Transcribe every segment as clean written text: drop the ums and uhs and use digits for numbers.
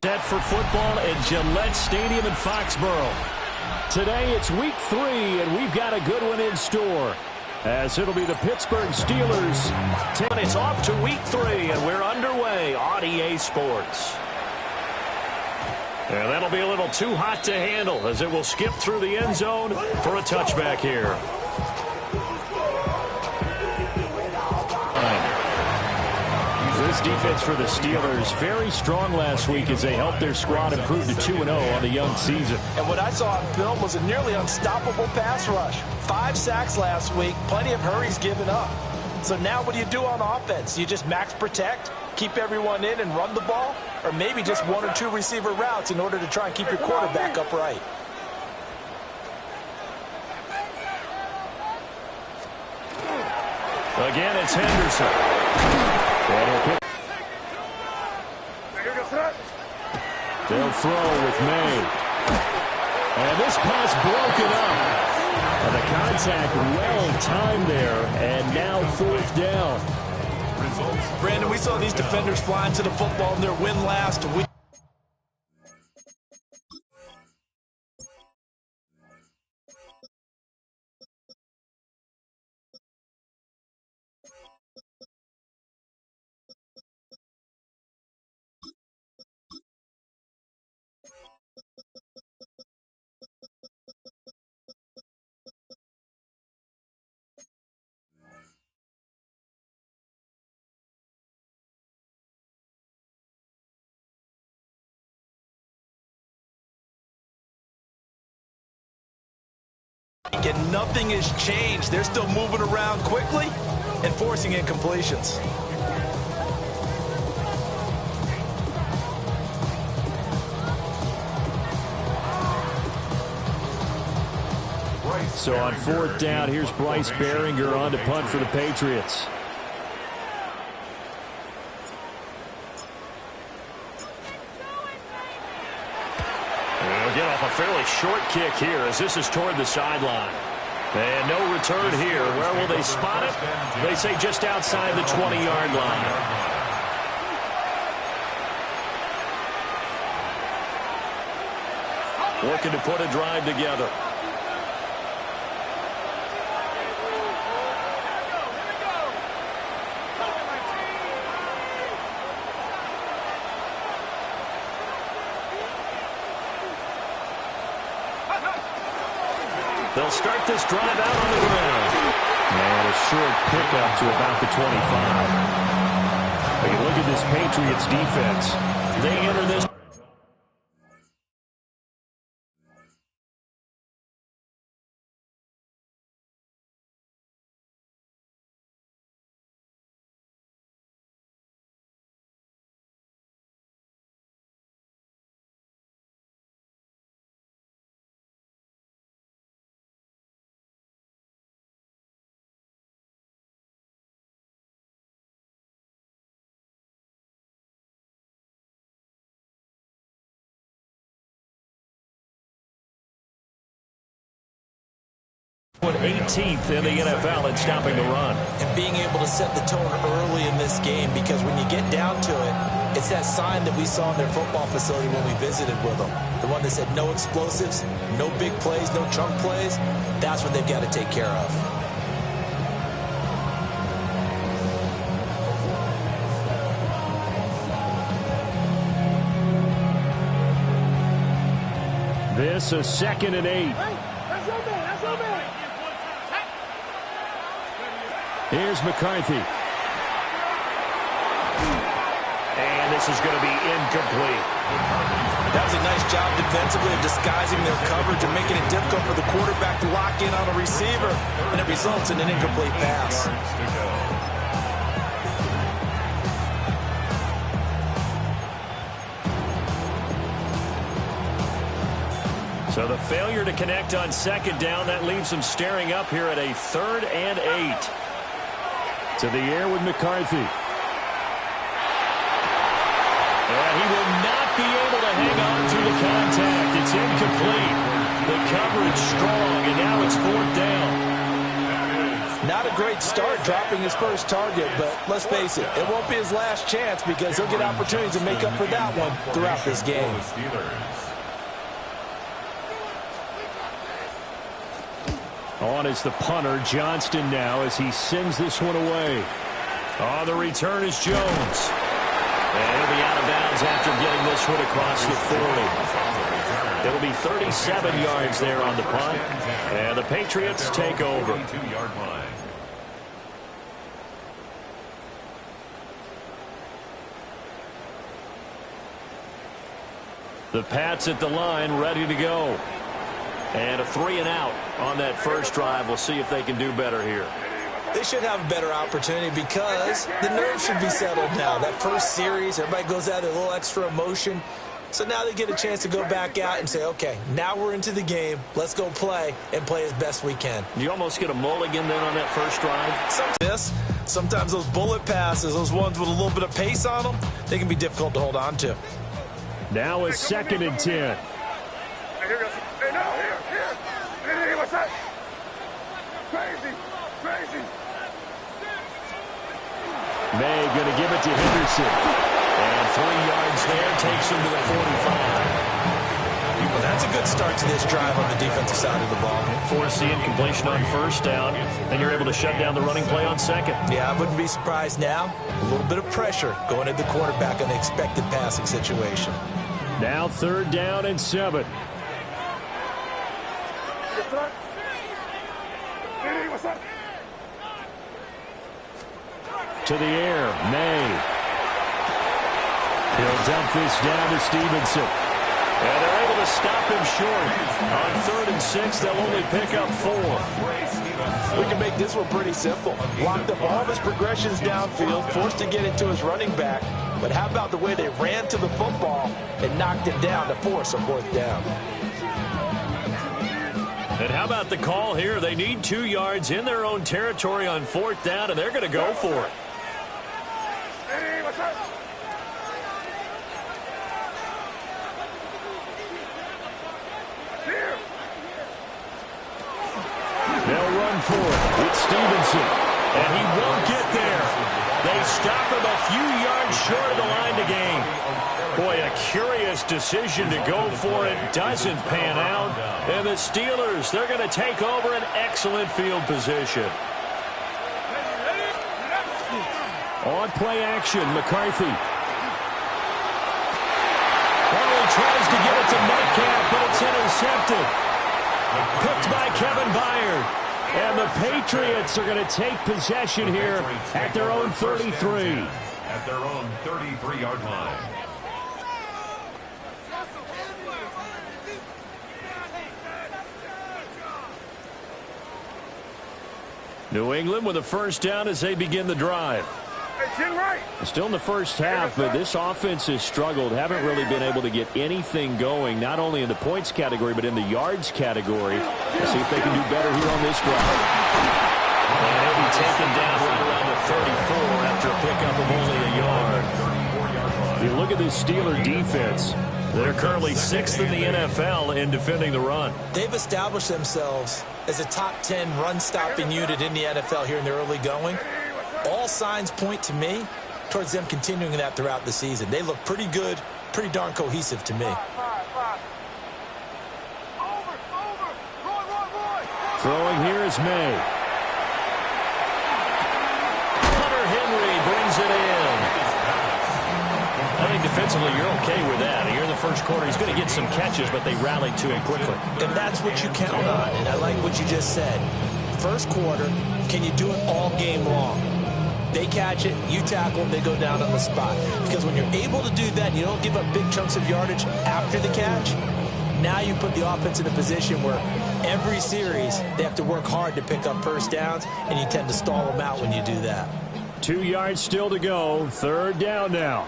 Set for football at Gillette Stadium in Foxborough. Today it's week 3, and we've got a good one in store, as it'll be the Pittsburgh Steelers. It's off to week 3, and we're underway on EA Sports. And that'll be a little too hot to handle, as it will skip through the end zone for a touchback here. This defense for the Steelers very strong last week as they helped their squad improve to 2-0 on the young season. And what I saw on film was a nearly unstoppable pass rush. 5 sacks last week, plenty of hurries given up. So now what do you do on offense? You just max protect, keep everyone in and run the ball, or maybe just 1 or 2 receiver routes in order to try and keep your quarterback upright. Again, it's Henderson. They'll throw with May. And this pass broken up. And the contact well timed there. And now 4th down. Brandon, we saw these defenders flying to the football in their win last week. And nothing has changed. They're still moving around quickly and forcing incompletions. So on 4th down, here's Bryce Behringer on to punt for the Patriots. Get off a fairly short kick here as this is toward the sideline. And no return here. Where will they spot it? They say just outside the 20-yard line. Working to put a drive together. They'll start this drive out on the ground. And a short pickup to about the 25. But you look at this Patriots defense. They enter this. Put 18th in the NFL in stopping the run. And being able to set the tone early in this game, because when you get down to it, it's that sign that we saw in their football facility when we visited with them. The one that said no explosives, no big plays, no chunk plays. That's what they've got to take care of. This is 2nd and 8. Here's McCarthy. And this is going to be incomplete. That was a nice job defensively of disguising their coverage and making it difficult for the quarterback to lock in on a receiver. And it results in an incomplete pass. So the failure to connect on 2nd down, that leaves them staring up here at a 3rd and 8. To the air with McCarthy. And he will not be able to hang on to the contact. It's incomplete. The coverage strong, and now it's 4th down. Not a great start dropping his first target, but let's face it, it won't be his last chance because he'll get opportunities to make up for that one throughout this game. On is the punter, Johnston now, as he sends this one away. On the return is Jones. And he'll be out of bounds after getting this one across the 40. It'll be 37 yards there on the punt. And the Patriots take over. The Pats at the line, ready to go. And a 3-and-out on that first drive. We'll see if they can do better here. They should have a better opportunity because the nerves should be settled now. That first series, everybody goes out with a little extra emotion. So now they get a chance to go back out and say, okay, now we're into the game. Let's go play and play as best we can. You almost get a mulligan then on that first drive? Sometimes those bullet passes, those ones with a little bit of pace on them, they can be difficult to hold on to. Now a 2nd and 10. May going to give it to Henderson. And 3 yards there takes him to the 45. Well, that's a good start to this drive on the defensive side of the ball. Force the incompletion on first down, and you're able to shut down the running play on second. Yeah, I wouldn't be surprised now. A little bit of pressure going at the quarterback on the expected passing situation. Now 3rd down and 7. To the air, May. He'll dump this down to Stevenson. And they're able to stop him short. On 3rd and 6, they'll only pick up 4. We can make this one pretty simple. Blocked up all of his progressions downfield, forced to get it to his running back. But how about the way they ran to the football and knocked him down to force a 4th down? And how about the call here? They need 2 yards in their own territory on 4th down, and they're going to go for it. They'll run for it. It's Stevenson. And he won't get there. They stop him a few yards short of the line to gain. Boy, a curious decision to go for it. Doesn't pan out. And the Steelers, they're going to take over an excellent field position. On play action, McCarthy. Oh, he tries to get it to Metcalf, but it's intercepted. Picked by Kevin Byard. And the Patriots are going to take possession here at their own 33. At their own 33-yard line. New England with a first down as they begin the drive. Still in the first half, but this offense has struggled. Haven't really been able to get anything going, not only in the points category, but in the yards category. Let's see if they can do better here on this drive. And he'll be taken down right around the 34 after a pickup of only a yard. You look at this Steeler defense. They're currently 6th in the NFL in defending the run. They've established themselves as a top 10 run-stopping unit in the NFL here in the early going. All signs point to me towards them continuing that throughout the season. They look pretty good, pretty darn cohesive to me. Throwing here is May. Hunter Henry brings it in. I think defensively you're okay with that. Here in the first quarter, he's going to get some catches, but they rallied to him quickly. And that's what you count on, and I like what you just said. First quarter, can you do it all game long? They catch it, you tackle, they go down on the spot. Because when you're able to do that, you don't give up big chunks of yardage after the catch. Now you put the offense in a position where every series they have to work hard to pick up first downs, and you tend to stall them out when you do that. 2 yards still to go. 3rd down now.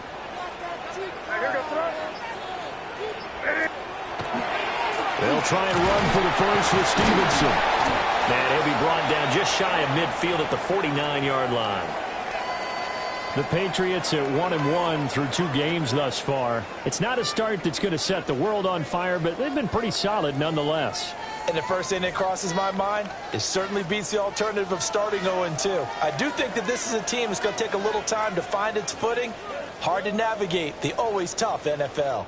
They'll try and run for the first with Stevenson. And he'll be brought down just shy of midfield at the 49-yard line. The Patriots at 1-1 through 2 games thus far. It's not a start that's going to set the world on fire, but they've been pretty solid nonetheless. And the first thing that crosses my mind, it certainly beats the alternative of starting 0-2. I do think that this is a team that's going to take a little time to find its footing. Hard to navigate the always tough NFL.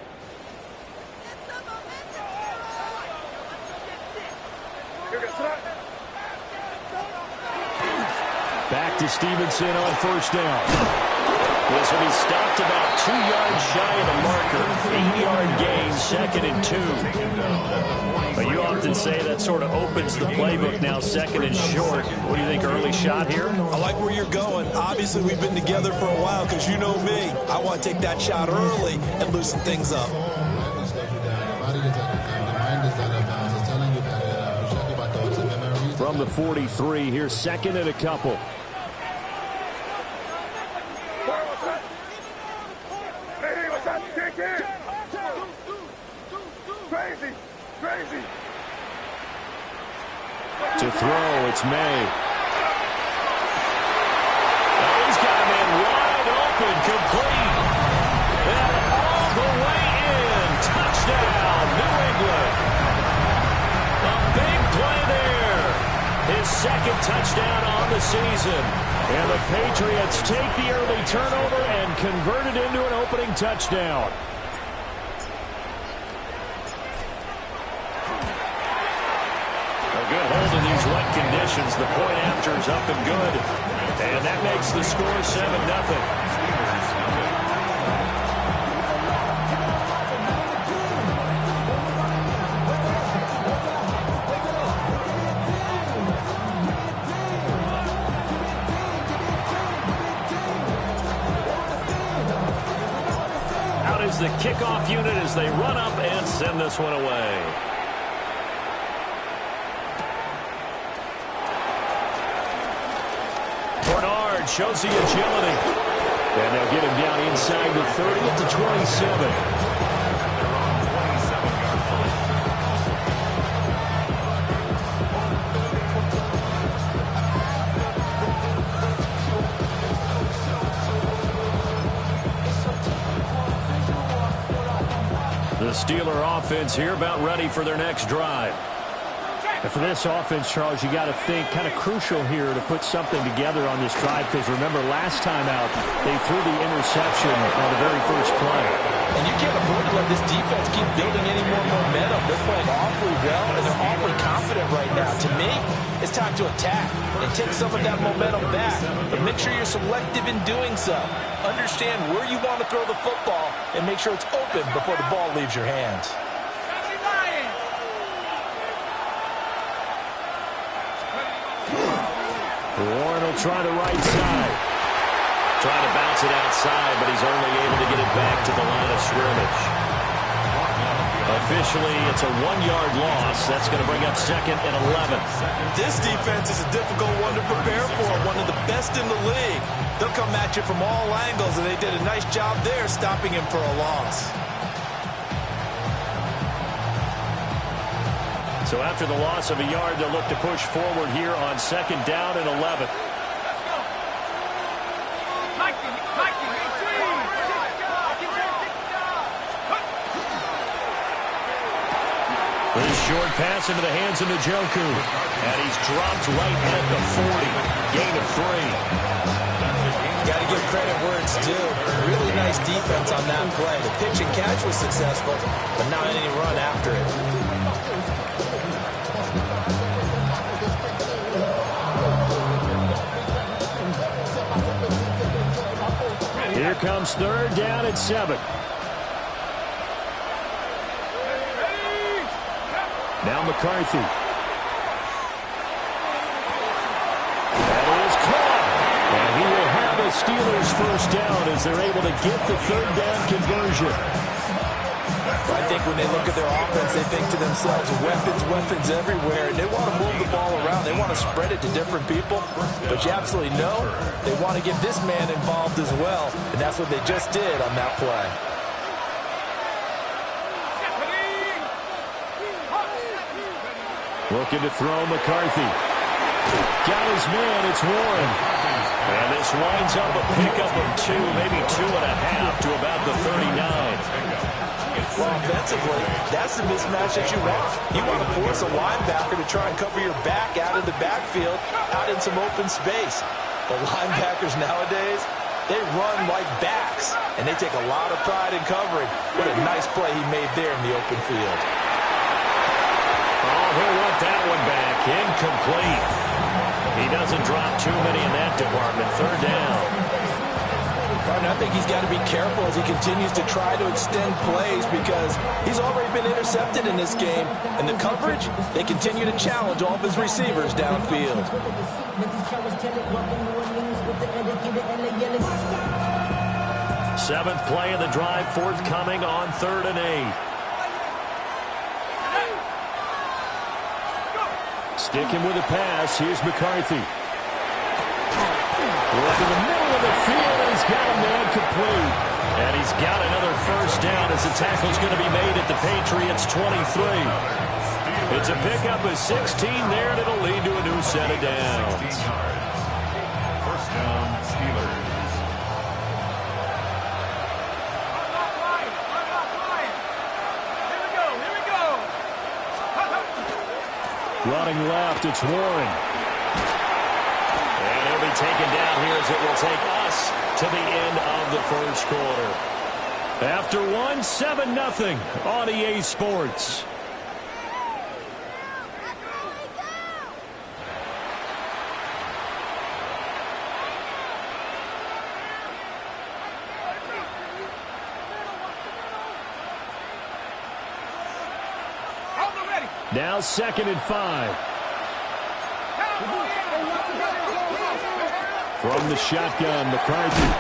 Back to Stevenson on first down. This will be stopped about 2 yards shy of the marker. 8-yard gain, 2nd and 2. But you often say that sort of opens the playbook now, 2nd and short. What do you think, early shot here? I like where you're going. Obviously, we've been together for a while because you know me. I want to take that shot early and loosen things up. From the 43, here's 2nd and a couple. To throw, it's May. He's got a man wide open, complete. And all the way in. Touchdown, New England. A big play there. His 2nd touchdown on the season. And the Patriots take the early turnover and convert it into an opening touchdown. Good hold in these wet conditions. The point after is up and good. And that makes the score 7-0. Out is the kickoff unit as they run up and send this one away. Shows the agility. And they'll get him down inside the 30 at the 27. The Steeler offense here about ready for their next drive. And for this offense, Charles, you got to think kind of crucial here to put something together on this drive, because remember last time out they threw the interception on the very first play. And you can't afford to let this defense keep building any more momentum. They're playing awfully well, and they're awfully confident right now. To me, it's time to attack and take some of that momentum back. But make sure you're selective in doing so. Understand where you want to throw the football and make sure it's open before the ball leaves your hands. Warren will try the right side. Trying to bounce it outside, but he's only able to get it back to the line of scrimmage. Officially, it's a 1-yard loss. That's going to bring up 2nd and 11. This defense is a difficult one to prepare for, one of the best in the league. They'll come at you from all angles, and they did a nice job there stopping him for a loss. So after the loss of a yard, they'll look to push forward here on 2nd down and 11. This short pass into the hands of Njoku. And he's dropped right at the 40. Gain of 3. Got to give credit where it's due. Really nice defense on that play. The pitch and catch was successful, but not any run after it. Here comes 3rd down and 7. Now McCarthy. That is caught. And he will have a Steelers first down as they're able to get the 3rd down conversion. I think when they look at their offense, they think to themselves, weapons everywhere, and they want to move the ball around. They want to spread it to different people, but you absolutely know they want to get this man involved as well, and that's what they just did on that play. Looking to throw McCarthy. Got his man, it's Warren. And this winds up a pickup of 2, maybe 2.5 to about the 39. Well, offensively, that's the mismatch that you want. You want to force a linebacker to try and cover your back out of the backfield, out in some open space. The linebackers nowadays, they run like backs, and they take a lot of pride in covering. What a nice play he made there in the open field. Oh, he'll want that one back. Incomplete. He doesn't drop too many in that department. Third down. And I think he's got to be careful as he continues to try to extend plays because he's already been intercepted in this game. And the coverage, they continue to challenge all of his receivers downfield. Seventh play of the drive forthcoming on 3rd and 8. Sticking with the pass. Here's McCarthy. Look in the middle of the field, and he's got a man complete. And he's got another first down as the tackle's going to be made at the Patriots' 23. It's a pickup of 16 there, and it'll lead to a new set of downs. First down, Steelers. Here we go. Running left, it's Warren. And he'll be taken down here as it will take us to the end of the first quarter. After 7-0 on EA Sports. Now 2nd and 5. From the shotgun, McCarthy.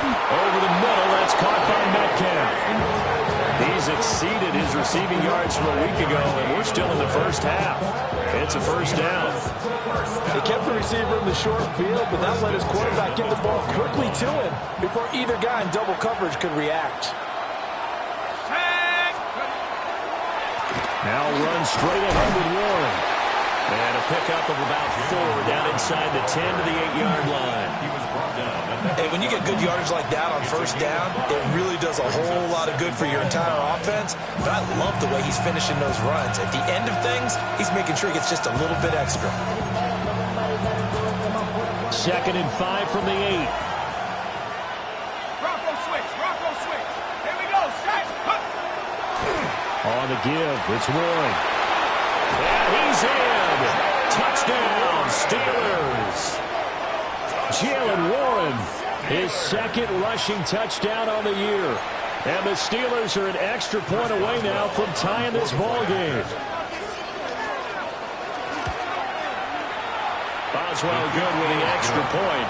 Over the middle, that's caught by Metcalf. He's exceeded his receiving yards from a week ago, and we're still in the first half. It's a first down. They kept the receiver in the short field, but that let his quarterback get the ball quickly to him before either guy in double coverage could react. Now run straight ahead with Warren. And a pickup of about 4 down inside the 10 to the 8-yard line. He was brought down. Hey, when you get good yardage like that on first down, it really does a whole lot of good for your entire offense. But I love the way he's finishing those runs. At the end of things, he's making sure he gets just a little bit extra. 2nd and 5 from the 8. Rocco switch. Here we go, set. On the give, it's Warren. And he's in. Touchdown, Steelers. Jalen Warren, his 2nd rushing touchdown on the year. And the Steelers are an extra point away now from tying this ball game. Boswell good with the extra point.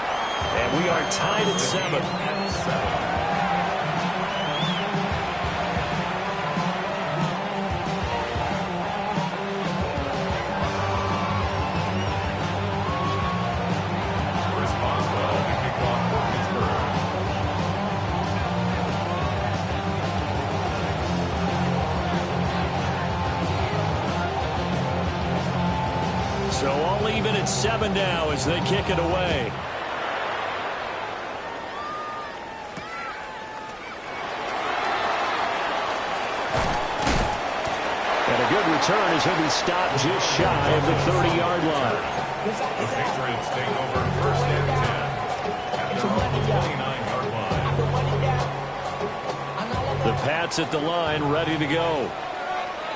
And we are tied at 7. So all even at 7 now as they kick it away. And a good return as he'll be stopped just shy of the 30-yard line. The Patriots take over 1st and 10 at their own 29-yard line. The Pats at the line ready to go.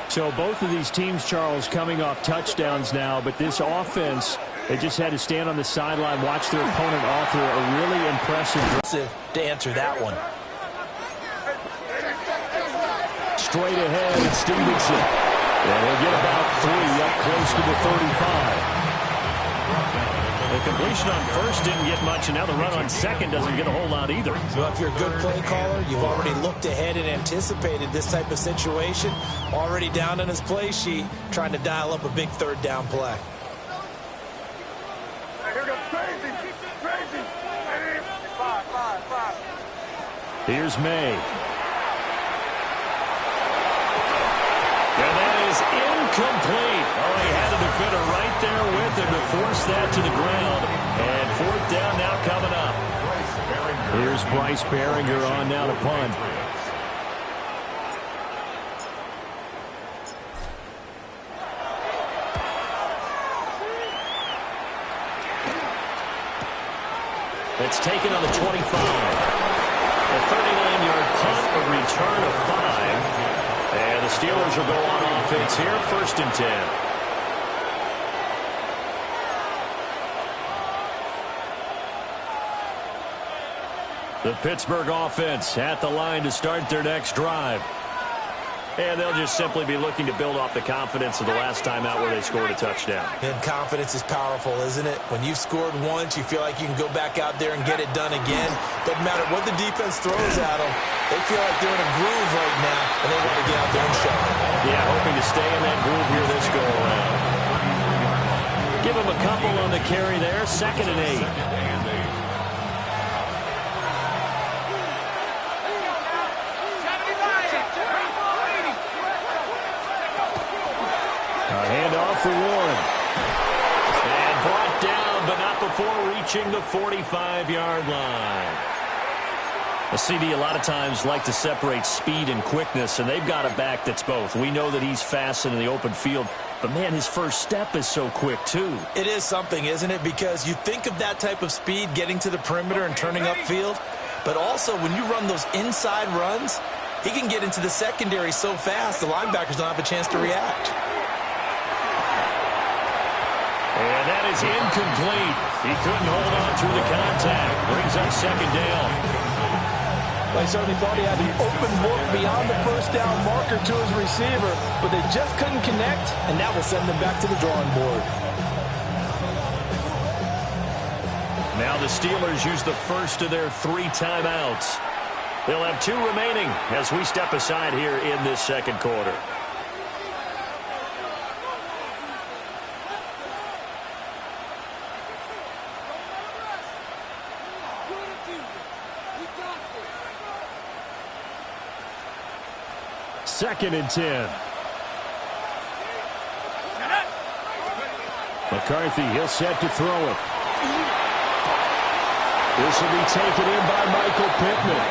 So both of these teams, Charles, coming off touchdowns now, but this offense, they just had to stand on the sideline, watch their opponent author a really impressive to answer that one. Straight ahead, it's Stevenson. And he'll get about 3 up close to the 35. The completion on first didn't get much, and now the run on second doesn't get a whole lot either. So if you're a good play caller, you've already looked ahead and anticipated this type of situation. Already down on his play sheet, trying to dial up a big 3rd down play. Here's May. And that is incomplete. Oh, he had a defender right there with him to force that to the ground. And 4th down now coming up. Here's Bryce Behringer on now to punt. It's taken on the 25. A 39-yard punt, a return of 5. And the Steelers will go on offense here, 1st and 10. The Pittsburgh offense at the line to start their next drive. And they'll just simply be looking to build off the confidence of the last time out where they scored a touchdown. And confidence is powerful, isn't it? When you've scored once, you feel like you can go back out there and get it done again. Doesn't matter what the defense throws at them. They feel like they're in a groove right now, and they want to get out there and show it. Yeah, hoping to stay in that groove here this go-around. Give him a couple on the carry there, 2nd and 8. Handoff for Warren. And brought down, but not before reaching the 45-yard line. A CD a lot of times like to separate speed and quickness, and they've got a back that's both. We know that he's fast in the open field, but, man, his first step is so quick, too. It is something, isn't it? Because you think of that type of speed getting to the perimeter and turning upfield, but also when you run those inside runs, he can get into the secondary so fast the linebackers don't have a chance to react. And that is incomplete. He couldn't hold on through the contact. Brings up 2nd down. They certainly thought he had the open look beyond the first down marker to his receiver, but they just couldn't connect, and that will send them back to the drawing board. Now the Steelers use the first of their 3 timeouts. They'll have 2 remaining as we step aside here in this 2nd quarter. Second and 10. McCarthy, he'll set to throw it. This will be taken in by Michael Pittman.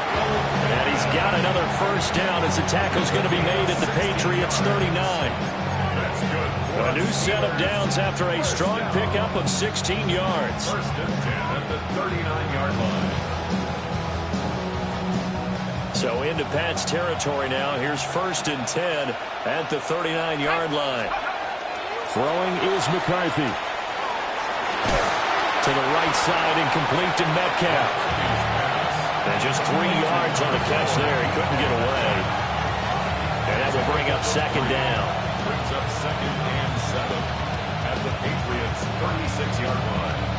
And he's got another first down as the tackle's going to be made at the Patriots 39. A new set of downs after a strong pickup of 16 yards. 1st and 10 at the 39-yard line. So into Pat's territory now. Here's 1st and 10 at the 39-yard line. Throwing is McCarthy. To the right side and complete to Metcalf. And just 3 yards on the catch there. He couldn't get away. And that will bring up 2nd down. Brings up 2nd and 7 at the Patriots' 36-yard line.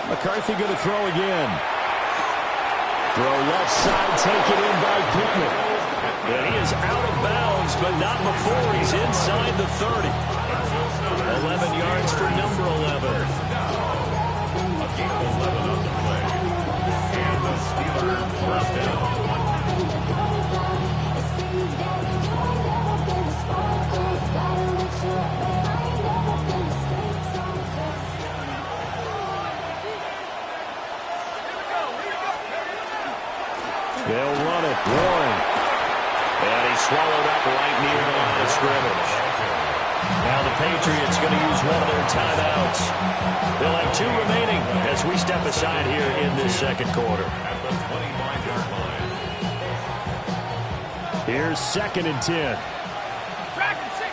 McCarthy going to throw again. Throw left side, taken in by Pittman. And he is out of bounds, but not before he's inside the 30. 11 yards for number 11. A gain of 11 on the play. And the Steelers 1st down. They'll run it. Warren. And he's swallowed up right near the line of scrimmage. Now the Patriots going to use one of their timeouts. They'll have 2 remaining as we step aside here in this 2nd quarter. At the 25-yard line. Here's 2nd and 10. Tracking 60.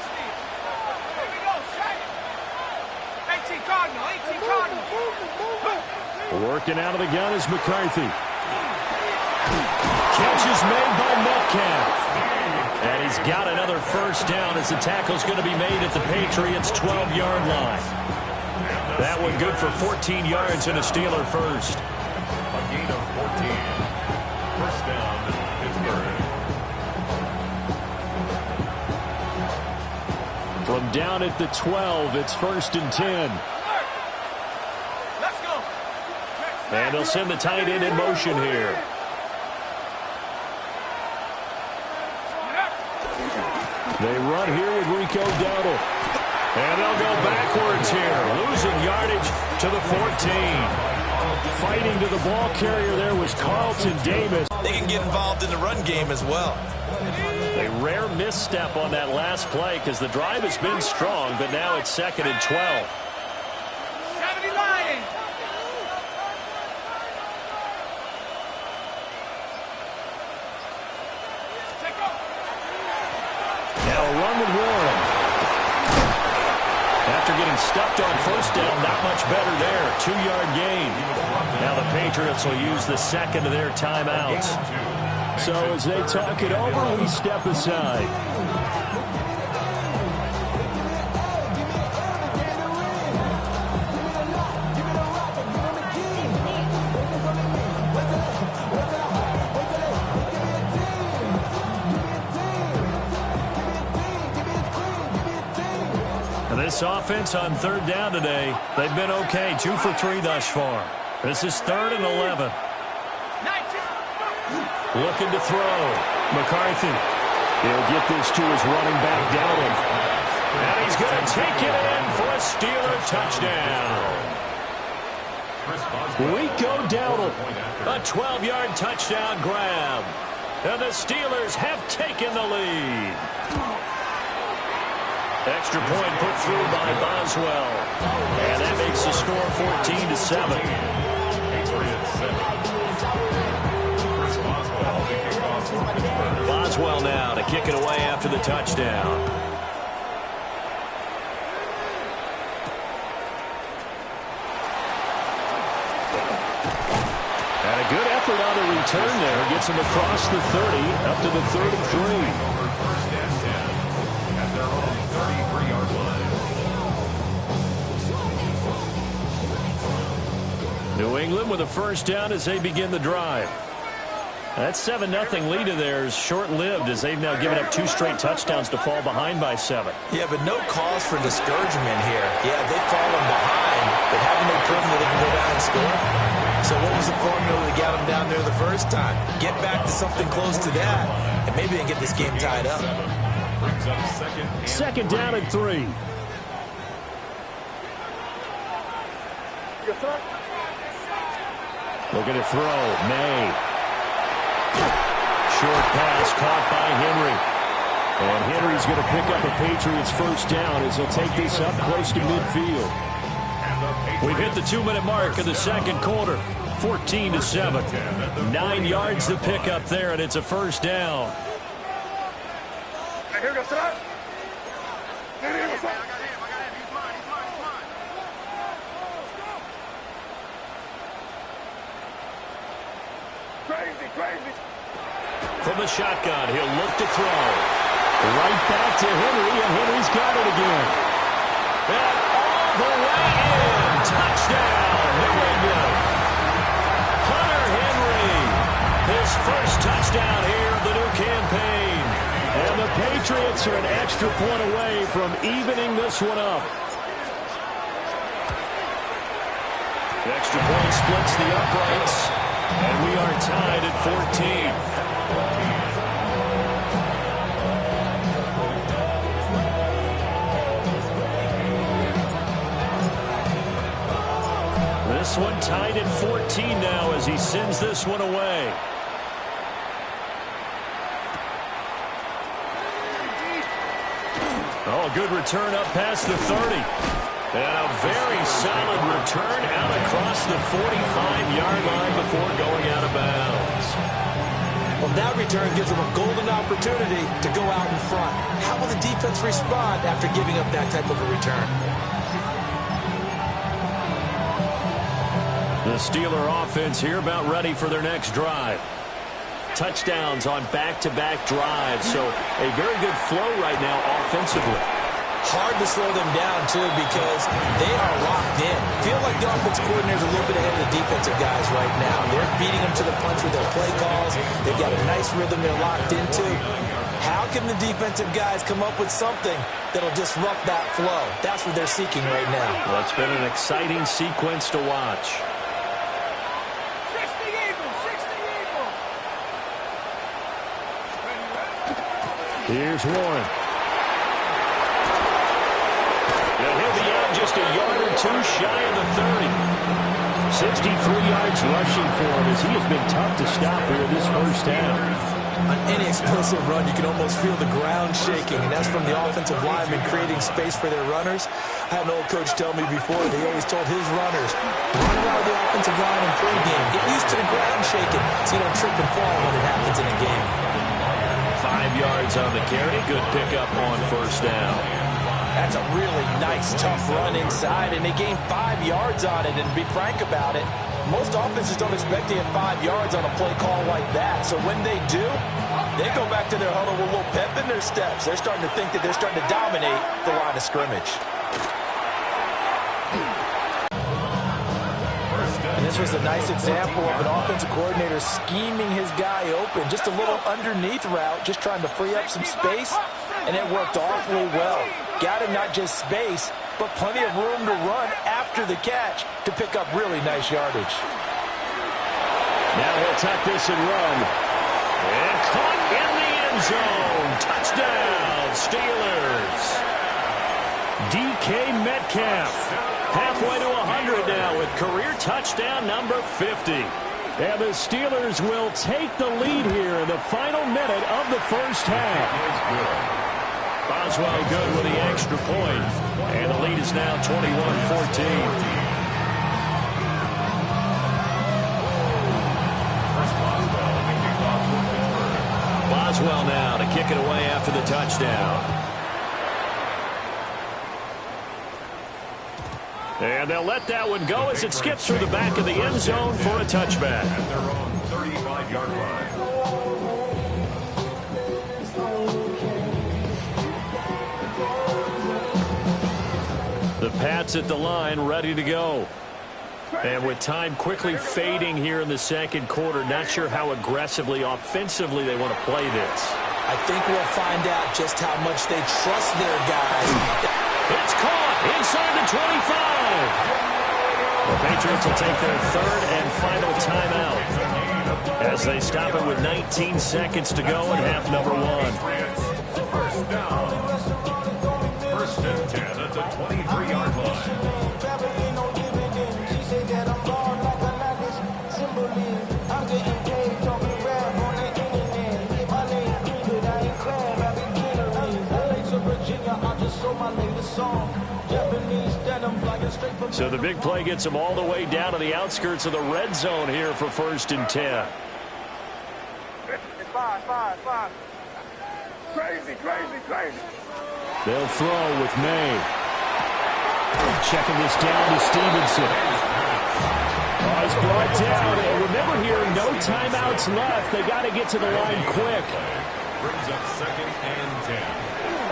Here we go, second. 18 Cardinal, 18 Cardinal. Working out of the gun is McCarthy. Catch is made by Metcalf. And he's got another first down as the tackle's going to be made at the Patriots' 12-yard line. That one good for 14 yards and a Steeler first. A gain of 14. 1st down, Pittsburgh. From down at the 12, it's 1st and 10. Let's go. And they'll send the tight end in motion here. They run here with Rico Dowdle. And they'll go backwards here, losing yardage to the 14. Fighting to the ball carrier there was Carlton Davis. They can get involved in the run game as well. A rare misstep on that last play because the drive has been strong, but now it's 2nd and 12. 70 Lions. Now a run with Warren. After getting stuffed on first down, not much better there. 2-yard gain. Now the Patriots will use the second of their timeouts. So as they talk it over, we step aside. This offense on 3rd down today, they've been okay. 2 for 3 thus far. This is 3rd and 11. Looking to throw. McCarthy. He'll get this to his running back, Dowdle. And he's going to take it in for a Steeler touchdown. Rico Dowdle. A 12-yard touchdown grab. And the Steelers have taken the lead. Extra point put through by Boswell. And that makes the score 14-7. Boswell now to kick it away after the touchdown. And a good effort on the return there. Gets him across the 30, up to the 33. New England with a first down as they begin the drive. That 7-0 lead of theirs short-lived as they've now given up 2 straight touchdowns to fall behind by 7. Yeah, but no cause for discouragement here. Yeah, they've fallen behind, but haven't they proven that they can go down and score? So what was the formula that got them down there the first time? Get back to something close to that, and maybe they can get this game tied up. 2nd down and 3. Looking to throw. May. Short pass caught by Henry. And Henry's going to pick up a Patriots first down as he'll take this up close to midfield. We've hit the 2-minute mark of the 2nd quarter. 14-7. 9 yards to pick up there, and it's a first down. Here goes that. Crazy. From the shotgun, he'll look to throw. Right back to Henry, and Henry's got it again. And all the way in. Touchdown, New England. Hunter Henry, his first touchdown here of the new campaign. And the Patriots are an extra point away from evening this one up. The extra point splits the uprights. And we are tied at 14. This one tied at 14 now as he sends this one away. Oh, good return up past the 30. And a very solid return out across the 45-yard line before going out of bounds. Well, that return gives them a golden opportunity to go out in front. How will the defense respond after giving up that type of a return? The Steeler offense here about ready for their next drive. Touchdowns on back-to-back drives, so a very good flow right now offensively. Hard to slow them down, too, because they are locked in. Feel like the offense coordinator's a little bit ahead of the defensive guys right now. They're beating them to the punch with their play calls. They've got a nice rhythm they're locked into. How can the defensive guys come up with something that'll disrupt that flow? That's what they're seeking right now. Well, it's been an exciting sequence to watch. 60 Eagles. Here's Warren. 2 shy of the 30. 63 yards rushing for him as he has been tough to stop here in this first half. On any explosive run, you can almost feel the ground shaking, and that's from the offensive linemen creating space for their runners. I had an old coach tell me before, he always told his runners, run around the offensive line in pregame. Get used to the ground shaking so you don't trip and fall when it happens in a game. 5 yards on the carry. Good pickup on first down. That's a really nice, tough run inside, and they gained 5 yards on it. And to be frank about it, most offenses don't expect to get 5 yards on a play call like that. So when they do, they go back to their huddle with a little pep in their steps. They're starting to think that they're starting to dominate the line of scrimmage. And this was a nice example of an offensive coordinator scheming his guy open. Just a little underneath route, just trying to free up some space, and it worked awfully well. Got him not just space, but plenty of room to run after the catch to pick up really nice yardage. Now he'll tuck this and run. And caught in the end zone. Touchdown, Steelers. DK Metcalf. Halfway to 100 now with career touchdown number 50. And the Steelers will take the lead here in the final minute of the first half. Boswell good with the extra point. And the lead is now 21-14. Boswell now to kick it away after the touchdown. And they'll let that one go as it skips through the back of the end zone for a touchback. At their own 35-yard line. The Pats at the line, ready to go. And with time quickly fading here in the second quarter, not sure how aggressively, offensively they want to play this. I think we'll find out just how much they trust their guys. It's caught inside the 25. The Patriots will take their third and final timeout as they stop it with 19 seconds to go in half number one. First down. First and 10 at the 23-yard line. So the big play gets them all the way down to the outskirts of the red zone here for first and 10. It's five. Crazy. They'll throw with May. Checking this down to Stevenson. He's brought down. And remember here, no timeouts left. They got to get to the line quick. Brings up second and 10.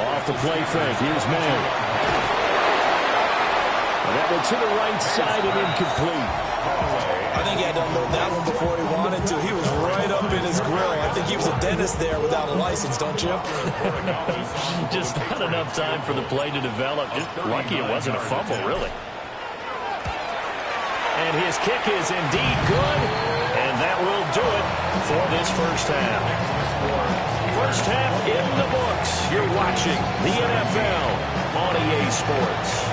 Off the play fake. Here's May. And that one to the right side and incomplete. I think he had to unload that one before he wanted to. He was right up in his grill. I think he was a dentist there without a license, don't you? Just not enough time for the play to develop. Just lucky it wasn't a fumble, really. And his kick is indeed good. And that will do it for this first half. First half in the books. You're watching the NFL on EA Sports.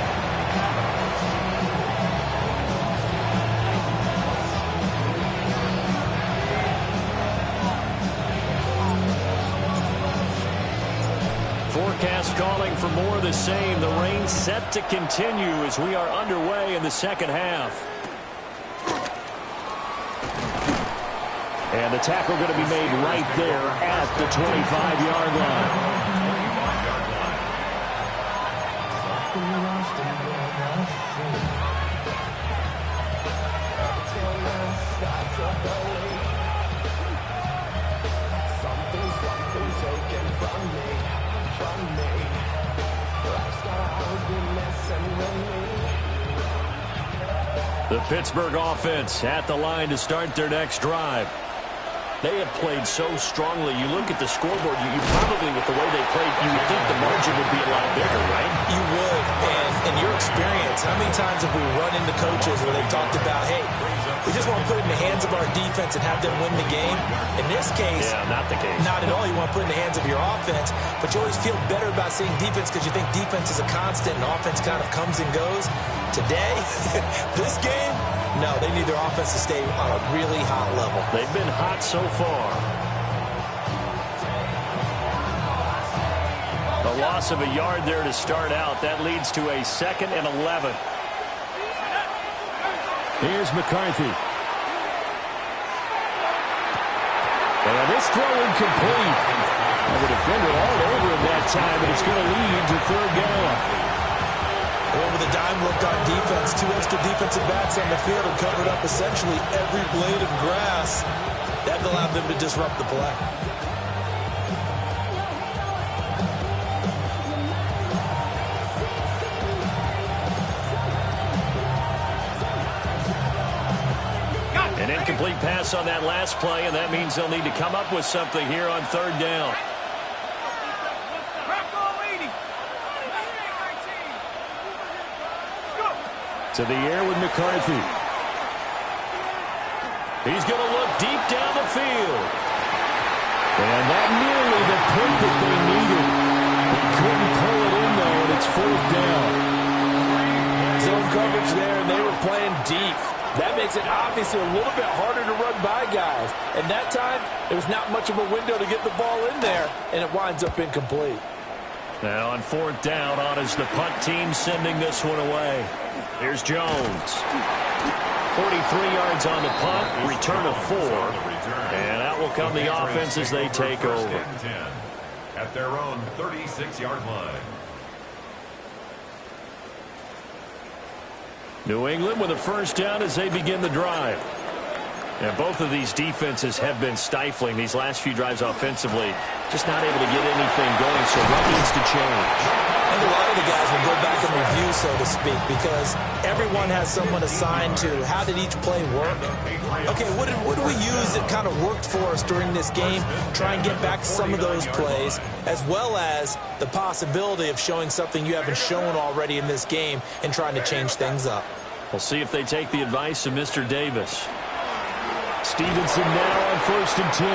Forecast calling for more of the same. The rain set to continue as we are underway in the second half. And the tackle going to be made right there at the 25-yard line. The Pittsburgh offense at the line to start their next drive. They have played so strongly. You look at the scoreboard, you probably, with the way they played, you would think the margin would be a lot bigger, right? You would. And in your experience, how many times have we run into coaches where they've talked about, hey, we just want to put it in the hands of our defense and have them win the game? In this case, not the case. Not at all. You want to put it in the hands of your offense, but you always feel better about seeing defense because you think defense is a constant and offense kind of comes and goes. Today, this game, no, they need their offense to stay on a really hot level. They've been hot so far. A loss of a yard there to start out. That leads to a 2nd and 11. Here's McCarthy. And this throw incomplete. The defender all over him that time, and it's going to lead to 3rd down. Over the dime looked on defense. 2 extra defensive backs on the field and covered up essentially every blade of grass. That allowed them to disrupt the play. An incomplete pass on that last play, and that means they'll need to come up with something here on 3rd down. To the air with McCarthy. He's going to look deep down the field. And that nearly the pick that they needed. He couldn't pull it in, though, and it's 4th down. Zone coverage there, and they were playing deep. That makes it obviously a little bit harder to run by guys. And that time, there was not much of a window to get the ball in there, and it winds up incomplete. Now on 4th down, on is the punt team sending this one away. Here's Jones. 43 yards on the punt, return of 4. And out will come the offense as they take over. At their own 36-yard line. New England with a 1st down as they begin the drive. And both of these defenses have been stifling these last few drives offensively. Just not able to get anything going, so what needs to change? And a lot of the guys will go back and review, so to speak, because everyone has someone assigned to how did each play work. Okay, what do we use that kind of worked for us during this game? Try and get back some of those plays, as well as the possibility of showing something you haven't shown already in this game and trying to change things up. We'll see if they take the advice of Mr. Davis. Stevenson now on 1st and 10.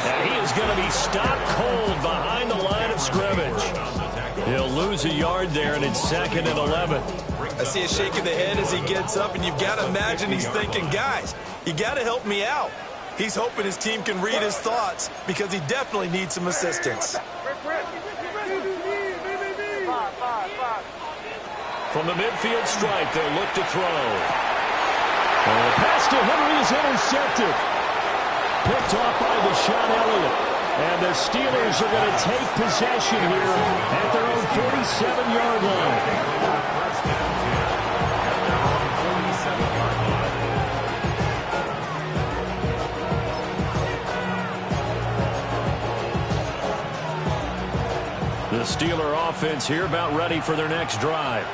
And he is going to be stopped cold behind the line of scrimmage. He'll lose a yard there, and it's 2nd and 11. I see a shake of the head as he gets up, and you've got to imagine he's thinking, guys, you got to help me out. He's hoping his team can read his thoughts because he definitely needs some assistance. From the midfield stripe, they'll look to throw. And the pass to Henry is intercepted. Picked off by Deshaun Elliott. And the Steelers are going to take possession here at their own 47-yard line. The Steeler offense here about ready for their next drive.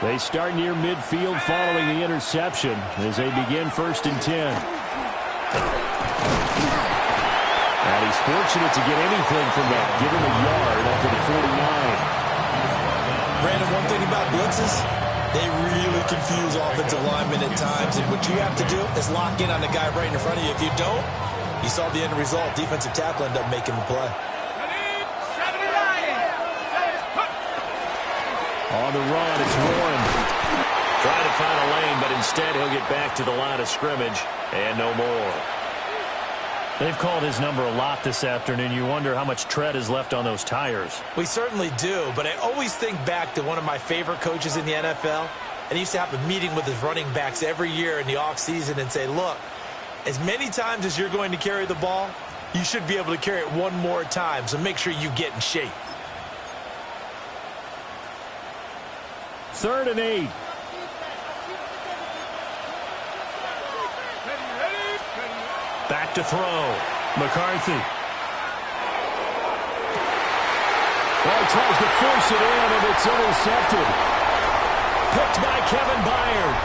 They start near midfield following the interception as they begin 1st and 10. And he's fortunate to get anything from that. Give him a yard up to the 49. Brandon, one thing about blitzes, they really confuse offensive linemen at times. And what you have to do is lock in on the guy right in front of you. If you don't, you saw the end result. Defensive tackle ended up making the play. On the run, it's Warren. Trying to find a lane, but instead he'll get back to the line of scrimmage and no more. They've called his number a lot this afternoon. You wonder how much tread is left on those tires. We certainly do, but I always think back to one of my favorite coaches in the NFL. And he used to have a meeting with his running backs every year in the offseason and say, look, as many times as you're going to carry the ball, you should be able to carry it one more time, so make sure you get in shape. 3rd and 8. Back to throw. McCarthy. Well, tries to force it in, and it's intercepted. Picked by Kevin Byard.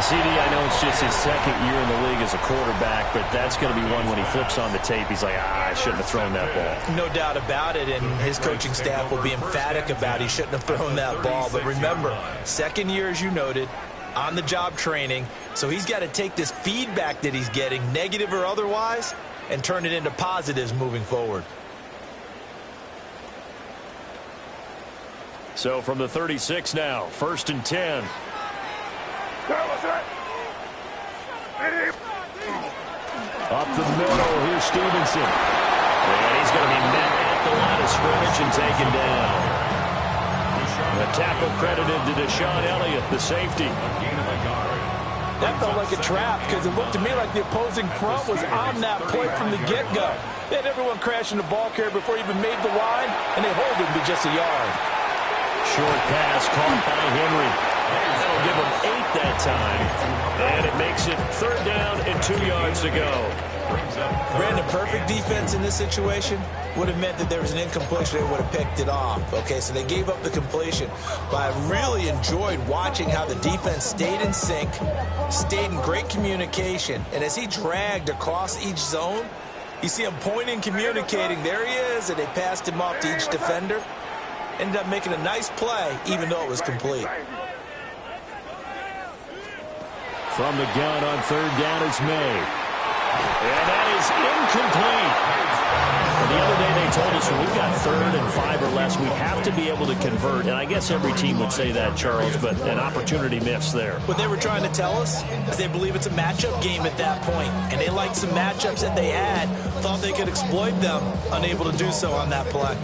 CD, I know it's just his 2nd year in the league as a quarterback, but that's going to be one when he flips on the tape. He's like, I shouldn't have thrown that ball. No doubt about it, and his coaching staff will be emphatic about he shouldn't have thrown that ball. But remember, 2nd year, as you noted, on-the-job training, so he's got to take this feedback that he's getting, negative or otherwise, and turn it into positives moving forward. So from the 36 now, 1st and 10. Up the middle, here's Stevenson. And he's going to be met at the line of scrimmage and taken down. The tackle credited to Deshaun Elliott, the safety. That felt like a trap because it looked to me like the opposing front was on that play from the get-go. They had everyone crashing the ball carrier before he even made the line, and they hold him to just a yard. Short pass caught by Henry. That'll give him 8 that time. And it makes it 3rd down and 2 yards to go. Brandon, perfect defense in this situation would have meant that there was an incompletion. They would have picked it off. Okay, so they gave up the completion. But I really enjoyed watching how the defense stayed in sync, stayed in great communication. And as he dragged across each zone, you see him pointing, communicating. There he is, and they passed him off to each defender. Ended up making a nice play, even though it was complete. From the gun on 3rd down is May. And that is incomplete. And the other day they told us when we've got 3rd and 5 or less, we have to be able to convert. And I guess every team would say that, Charles, but an opportunity missed there. What they were trying to tell us is they believe it's a matchup game at that point. And they liked some matchups that they had, thought they could exploit them, unable to do so on that play.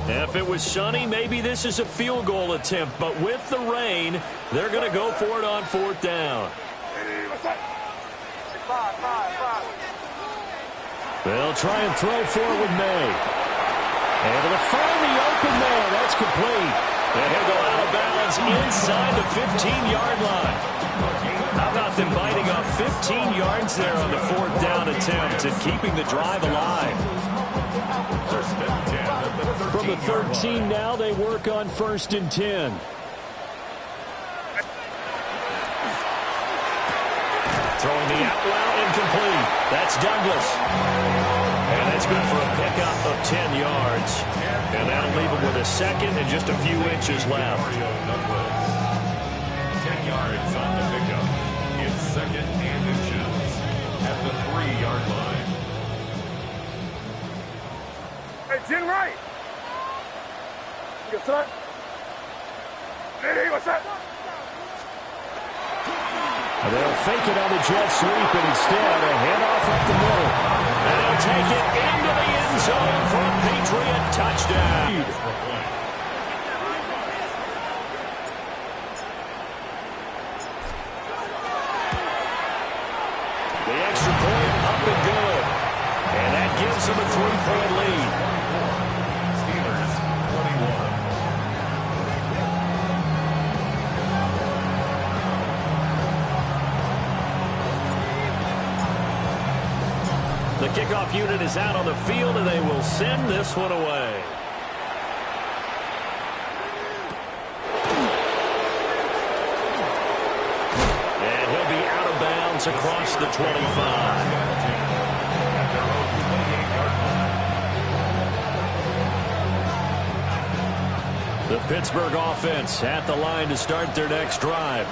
If it was sunny, maybe this is a field goal attempt. But with the rain, they're going to go for it on 4th down. They'll try and throw for it with May. Able to find the open man. That's complete. And he'll go out of bounds inside the 15-yard line. How about them biting off 15 yards there on the 4th down attempt and keeping the drive alive? From the 13 now, they work on 1st and 10. Throwing the out route incomplete. That's Douglas. And that's good for a pickup of 10 yards. And that'll leave him with a 2nd and just a few inches left. 10 yards on the pickup. It's 2nd and inches at the 3-yard line. Hey, Jim Wright. What's up? Hey, what's up? They'll fake it on the jet sweep, and instead a handoff up the middle. And they'll take it into the end zone for a Patriot touchdown. The extra point up and good. And that gives them a 3-point lead. Steelers 21. The kickoff unit is out on the field, and they will send this one away. And he'll be out of bounds across the 25. The Pittsburgh offense at the line to start their next drive.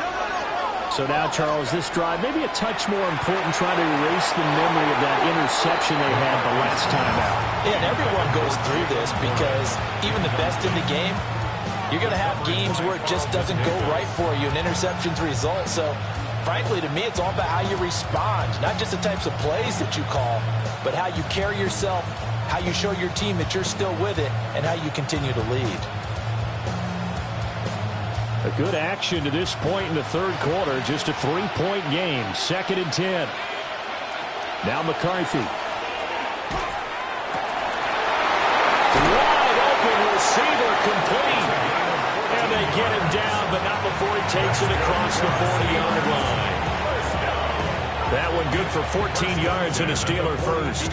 So now, Charles, this drive maybe a touch more important, trying to erase the memory of that interception they had the last time out. Yeah, and everyone goes through this because even the best in the game, you're going to have games where it just doesn't go right for you, and interceptions result. So, frankly, to me, it's all about how you respond, not just the types of plays that you call, but how you carry yourself, how you show your team that you're still with it, and how you continue to lead. A good action to this point in the 3rd quarter. Just a 3-point game. 2nd and 10. Now McCarthy. Wide open receiver complete. And they get him down, but not before he takes it across the 40-yard line. That one good for 14 yards and a Steeler first.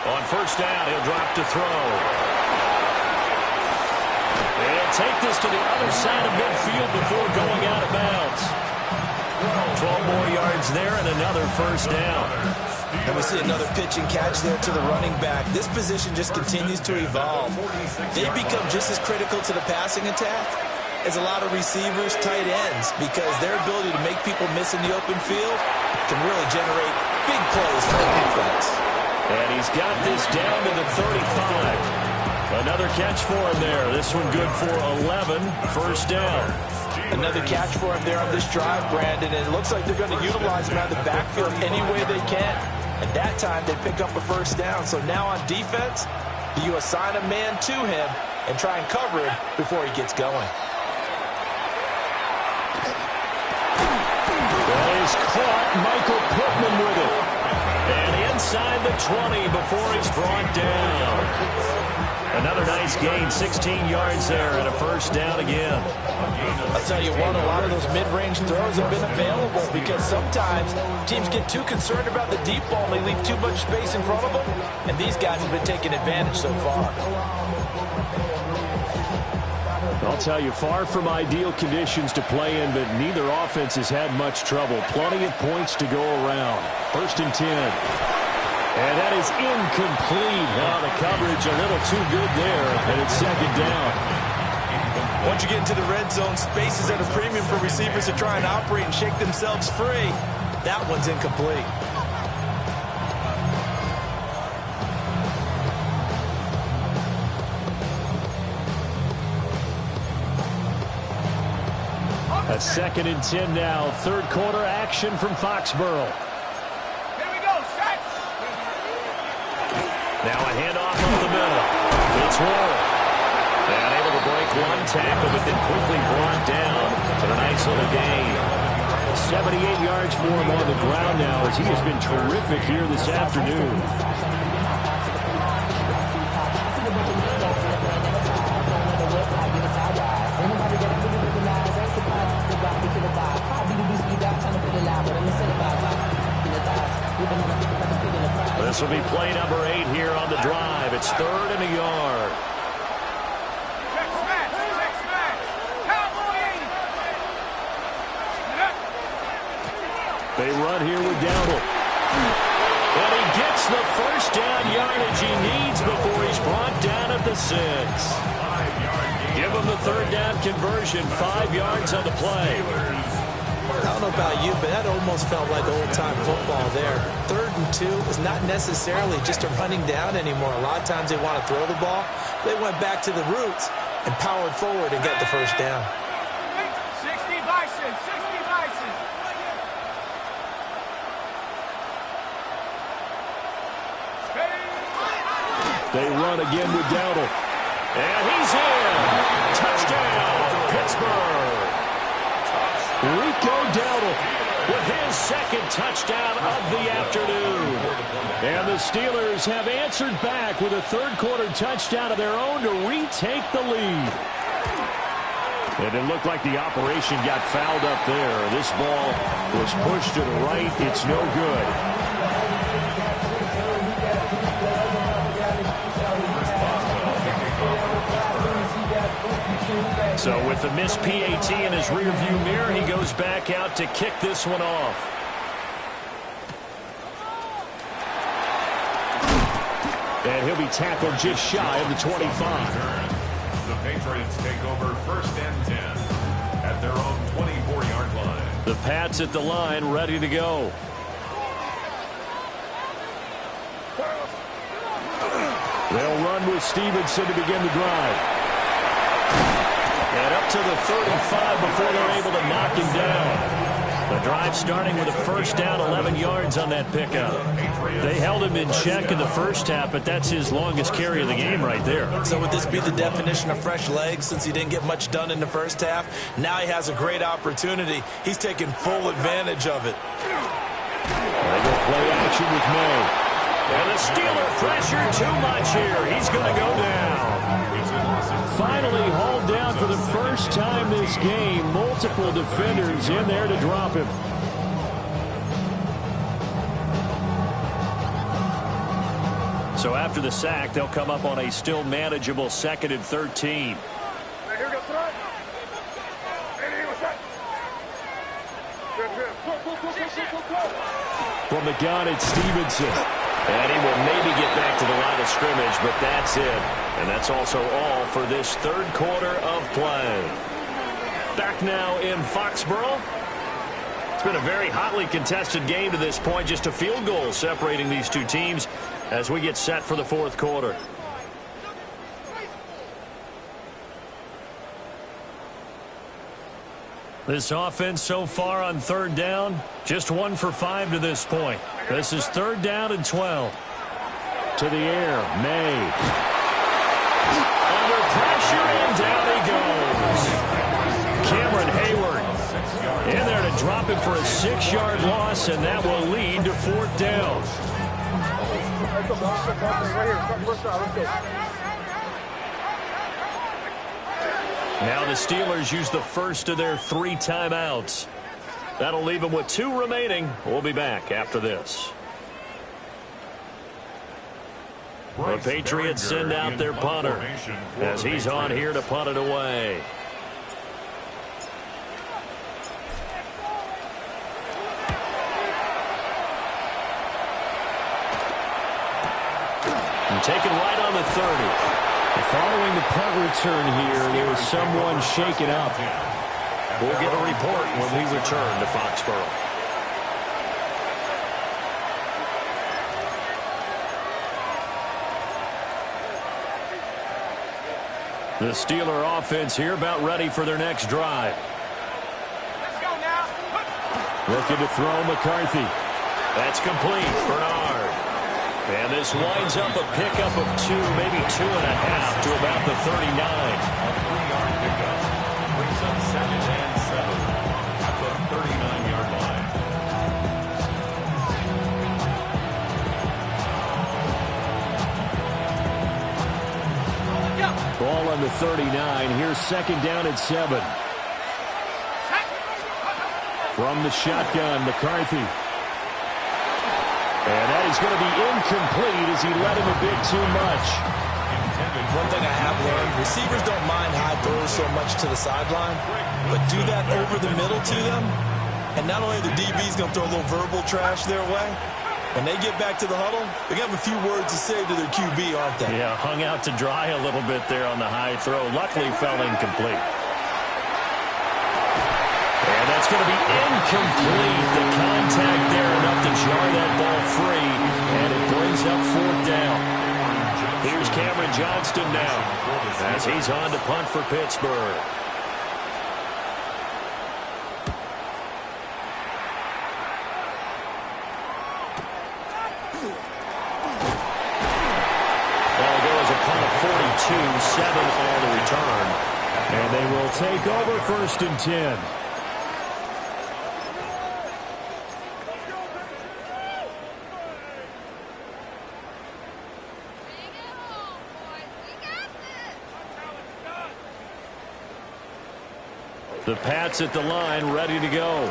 On 1st down, he'll drop to throw. And They'll take this to the other side of midfield before going out of bounds. 12 more yards there and another first down. And we see another pitch and catch there to the running back. This position just continues to evolve. They become just as critical to the passing attack as a lot of receivers, tight ends, because their ability to make people miss in the open field can really generate big plays for the defense. And he's got this down to the 35. Another catch for him there. This one good for 11. First down. Another catch for him there on this drive, Brandon, and it looks like they're going to utilize him out of the backfield any way they can. And that time they pick up a first down. So now on defense, you assign a man to him and try and cover him before he gets going. That is caught. Michael Pittman with it. And inside the 20 before he's brought down. Another nice gain, 16 yards there, and a first down again. I'll tell you what, a lot of those mid-range throws have been available because sometimes teams get too concerned about the deep ball and they leave too much space in front of them, and these guys have been taking advantage so far. I'll tell you, far from ideal conditions to play in, but neither offense has had much trouble. Plenty of points to go around. First and 10. And that is incomplete. Oh, the coverage a little too good there, and it's second down. Once you get into the red zone, space is at a premium for receivers to try and operate and shake themselves free. That one's incomplete. A second and 10 now. Third quarter action from Foxborough. Now a handoff up the middle. It's Ward. And able to break one tackle, but then quickly brought down. But a nice little gain. 78 yards for him on the ground now as he has been terrific here this afternoon. This will be play number 8 here on the drive. It's 3rd and a yard. They run here with Dowdle. And he gets the first down yardage he needs before he's brought down at the 6. Give him the third down conversion. 5 yards on the play. I don't know about you, but that almost felt like old-time football there. 3rd and 2 is not necessarily just a running down anymore. A lot of times they want to throw the ball. They went back to the roots and powered forward and got the first down. 60 Bison, 60 Bison. They run again with Dowdle. And he's in. Touchdown, Pittsburgh. Rico Dowdle with his second touchdown of the afternoon. And the Steelers have answered back with a third quarter touchdown of their own to retake the lead. And it looked like the operation got fouled up there. This ball was pushed to the right. It's no good. So with the missed PAT in his rearview mirror, he goes back out to kick this one off. And he'll be tackled just shy of the 25. The Patriots take over 1st and 10 at their own 24-yard line. The Pats at the line, ready to go. They'll run with Stevenson to begin the drive. And up to the 35 before they're able to knock him down. The drive starting with a first down, 11 yards on that pickup. They held him in check in the first half, but that's his longest carry of the game right there. So would this be the definition of fresh legs since he didn't get much done in the first half? Now he has a great opportunity. He's taking full advantage of it. They go play action with May. And the Steeler pressure too much here. He's going to go down. Finally hauled down for the first time this game. Multiple defenders in there to drop him. So after the sack, they'll come up on a still manageable 2nd and 13. Here we go. From the gun, it's Stevenson. And he will maybe get back to the line of scrimmage, but that's it. And that's also all for this third quarter of play. Back now in Foxborough. It's been a very hotly contested game to this point. Just a field goal separating these two teams as we get set for the fourth quarter. This offense so far on third down, just 1 for 5 to this point. This is 3rd down and 12. To the air, May. Under pressure, and down he goes. Cameron Hayward in there to drop him for a 6-yard loss, and that will lead to 4th down. Now the Steelers use the first of their 3 timeouts. That'll leave them with 2 remaining. We'll be back after this. The Patriots send out their punter as he's on here to punt it away. And taken right on the 30. Following the punt return here, there was someone shaken up. We'll get a report when we return to Foxborough. The Steeler offense here about ready for their next drive. Let's go now. Looking to throw McCarthy. That's complete. Bernard. And this winds up a pickup of 2, maybe 2.5 to about the 39. A 3-yard pickup brings up 2nd and 7 at the 39-yard line. Ball on the 39. Here's 2nd down and 7. From the shotgun, McCarthy. And that is going to be incomplete as he led him a bit too much. One thing I have learned, receivers don't mind high throws so much to the sideline, but do that over the middle to them, and not only the DB's going to throw a little verbal trash their way, when they get back to the huddle, they're going to have a few words to say to their QB, aren't they? Yeah, hung out to dry a little bit there on the high throw. Luckily fell incomplete. And that's going to be incomplete. The contact there enough to jar that ball free, and it brings up 4th down. Here's Cameron Johnston now as he's on to punt for Pittsburgh. That'll go as a punt of 42, 7 on the return. And they will take over 1st and 10. The Pats at the line, ready to go.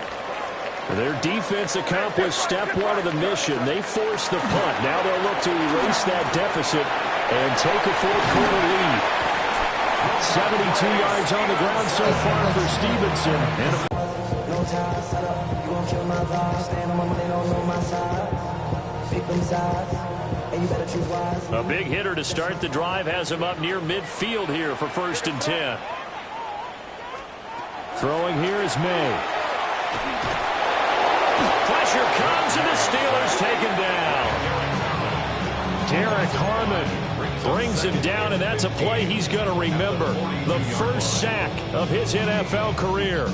Their defense accomplished step 1 of the mission. They forced the punt. Now they'll look to erase that deficit and take a 4th quarter lead. 72 yards on the ground so far for Stevenson. A big hitter to start the drive has him up near midfield here for 1st and 10. Throwing here is May. Pressure comes, and the Steelers take him down. Derek Harmon brings him down, and that's a play he's going to remember. The first sack of his NFL career.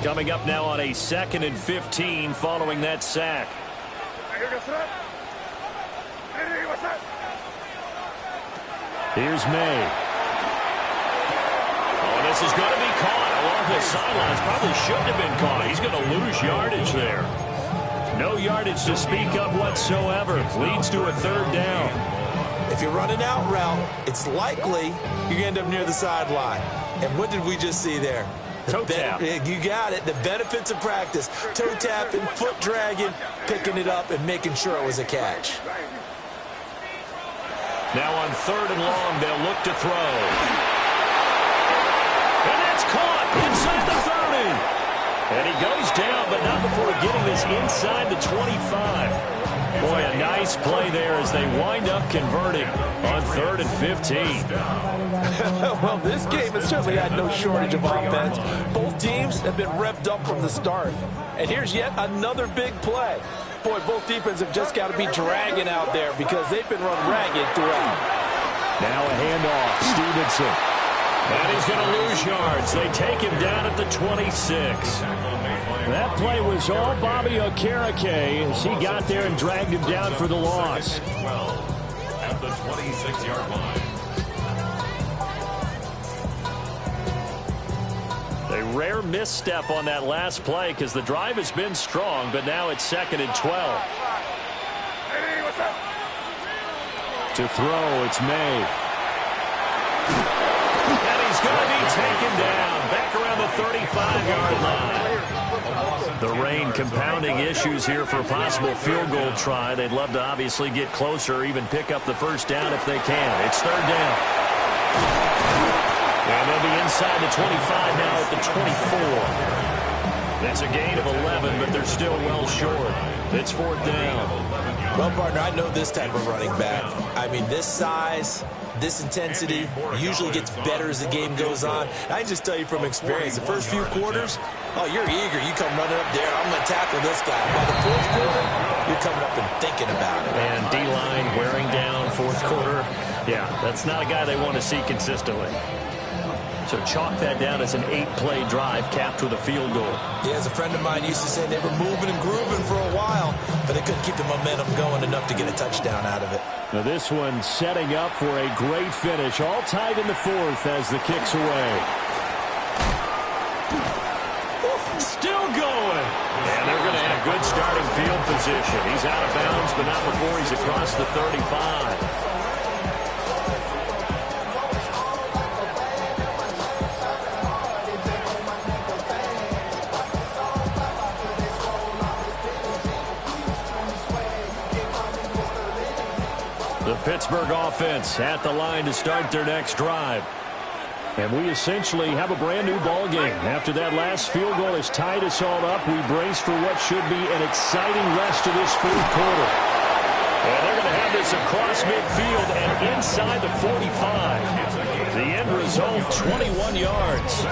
Coming up now on a 2nd and 15 following that sack. Here's May. This is going to be caught along the sidelines. Probably shouldn't have been caught. He's going to lose yardage there. No yardage to speak of whatsoever. Leads to a 3rd down. If you're running out route, it's likely you end up near the sideline. And what did we just see there? Toe tap. You got it. The benefits of practice. Toe tapping, foot dragging, picking it up, and making sure it was a catch. Now on 3rd and long, they'll look to throw. And that's caught he goes down, but not before getting this inside the 25. Boy, a nice play there as they wind up converting on 3rd and 15. Well, this game has certainly had no shortage of offense. Both teams have been revved up from the start. And here's yet another big play. Boy, both defenses have just got to be dragging out there because they've been run ragged throughout. Now a handoff, Stevenson. And he's going to lose yards. They take him down at the 26. That play was all Bobby Okereke as he got there and dragged him down for the loss. 12 at the 26-yard line. A rare misstep on that last play because the drive has been strong, but now it's 2nd and 12. To throw, it's May. And he's going to be taken down back around the 35-yard line. The rain compounding issues here for a possible field goal try. They'd love to obviously get closer or even pick up the first down if they can. It's 3rd down. And they'll be inside the 25 now at the 24. It's a gain of 11, but they're still well short. It's 4th down. Well, partner, I know this type of running back. I mean, this size, this intensity usually gets better as the game goes on. I can just tell you from experience, the first few quarters, oh, you're eager. You come running up there, I'm going to tackle this guy. By the 4th quarter, you're coming up and thinking about it. And D-line wearing down 4th quarter. Yeah, that's not a guy they want to see consistently. So chalk that down as an 8-play drive capped with a field goal. Yeah, as a friend of mine used to say, they were moving and grooving for a while, but they couldn't keep the momentum going enough to get a touchdown out of it. Now this one setting up for a great finish. All tied in the 4th as the kick's away. Still going. And they're going to have good starting field position. He's out of bounds, but not before he's across the 35. The Pittsburgh offense at the line to start their next drive. And we essentially have a brand new ball game. After that last field goal has tied us all up, we brace for what should be an exciting rest of this 4th quarter. And they're going to have this across midfield and inside the 45. The end result, 21 yards.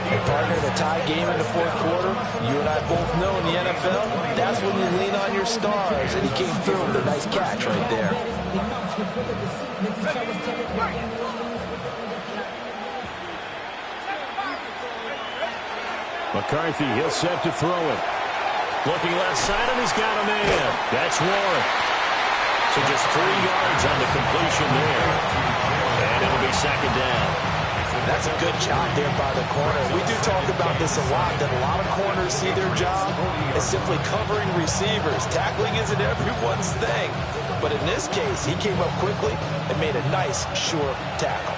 Hey, partner, the tie game in the 4th quarter, you and I both know in the NFL, that's when you lean on your stars, and he came through with a nice catch right there. McCarthy, he'll set to throw it. Looking left side, and he's got a man. That's Warren. So just 3 yards on the completion there. And it'll be 2nd down. That's a good job there by the corner. We do talk about this a lot, that a lot of corners see their job as simply covering receivers. Tackling isn't everyone's thing. But in this case, he came up quickly and made a nice, short tackle.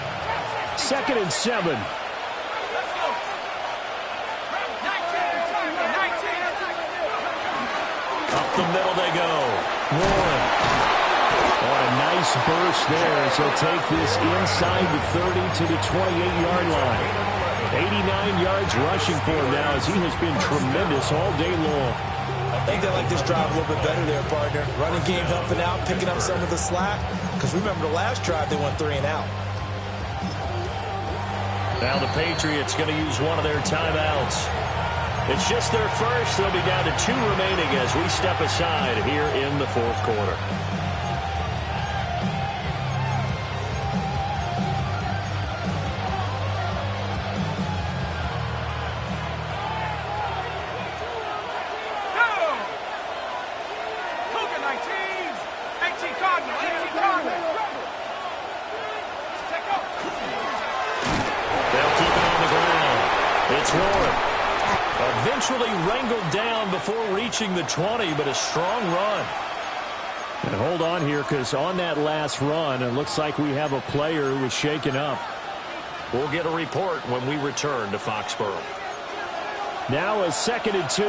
2nd and 7. Up the middle they go. Warren. Oh, a nice burst there as he'll take this inside the 30 to the 28-yard line. 89 yards rushing for him now as he has been tremendous all day long. I think they like this drive a little bit better there, partner. Running game helping out, picking up some of the slack. Because remember the last drive, they went 3 and out. Now the Patriots going to use one of their timeouts. It's just their first. They'll be down to 2 remaining as we step aside here in the 4th quarter. They'll keep it on the ground. It's Warren. Eventually wrangled down before reaching the 20, but a strong run. And hold on here, because on that last run, it looks like we have a player who was shaken up. We'll get a report when we return to Foxborough. Now a 2nd and 2.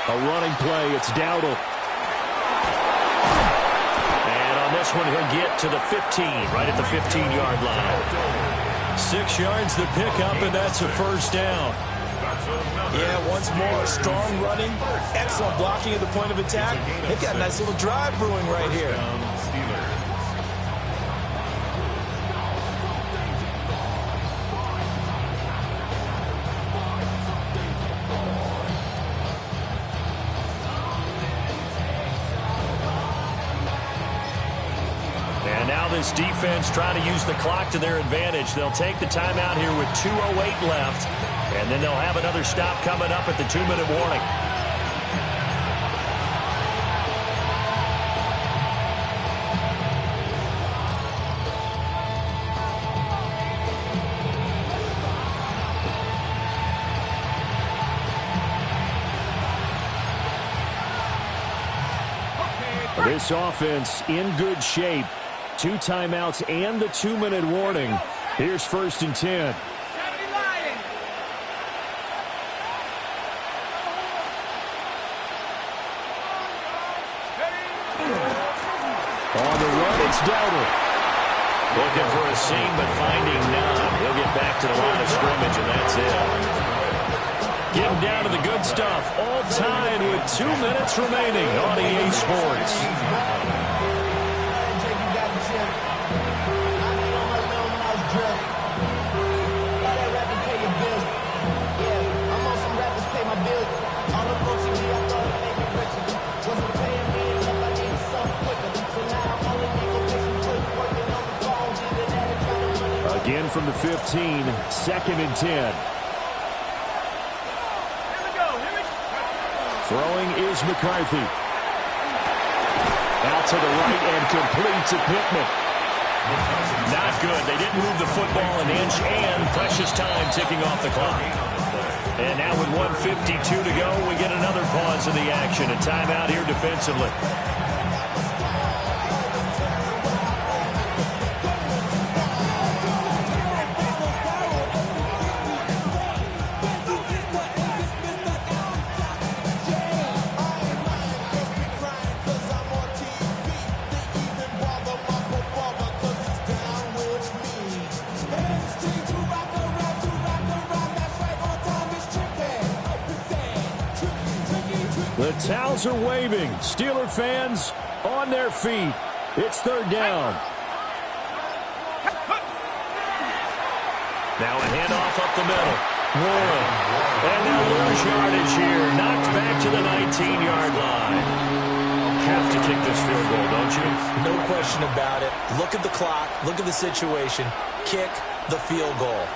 A running play, it's Dowdle. And on this one, he'll get to the 15, right at the 15-yard line. 6 yards the pickup, and that's a first down. Yeah, once more, strong running, excellent blocking at the point of attack. They've got a nice little drive brewing right here. And now this defense trying to use the clock to their advantage. They'll take the timeout here with 2:08 left. And then they'll have another stop coming up at the 2-minute warning. This offense in good shape. 2 timeouts and the 2-minute warning. Here's 1st and 10. On the run, it's Dowdle. Looking for a seam, but finding none. He'll get back to the line of scrimmage, and that's it. Getting down to the good stuff. All tied with 2 minutes remaining on EA Sports. Again from the 15, 2nd and 10. Throwing is McCarthy. Out to the right and complete to Pittman. Not good. They didn't move the football an inch, and precious time ticking off the clock. And now with 1:52 to go, we get another pause in the action. A timeout here defensively. The towels are waving. Steeler fans on their feet. It's 3rd down. Now a handoff up the middle. Warren. And they'll lose yardage here. Knocked back to the 19-yard line. Have to kick this field goal, don't you? No question about it. Look at the clock. Look at the situation. Kick the field goal.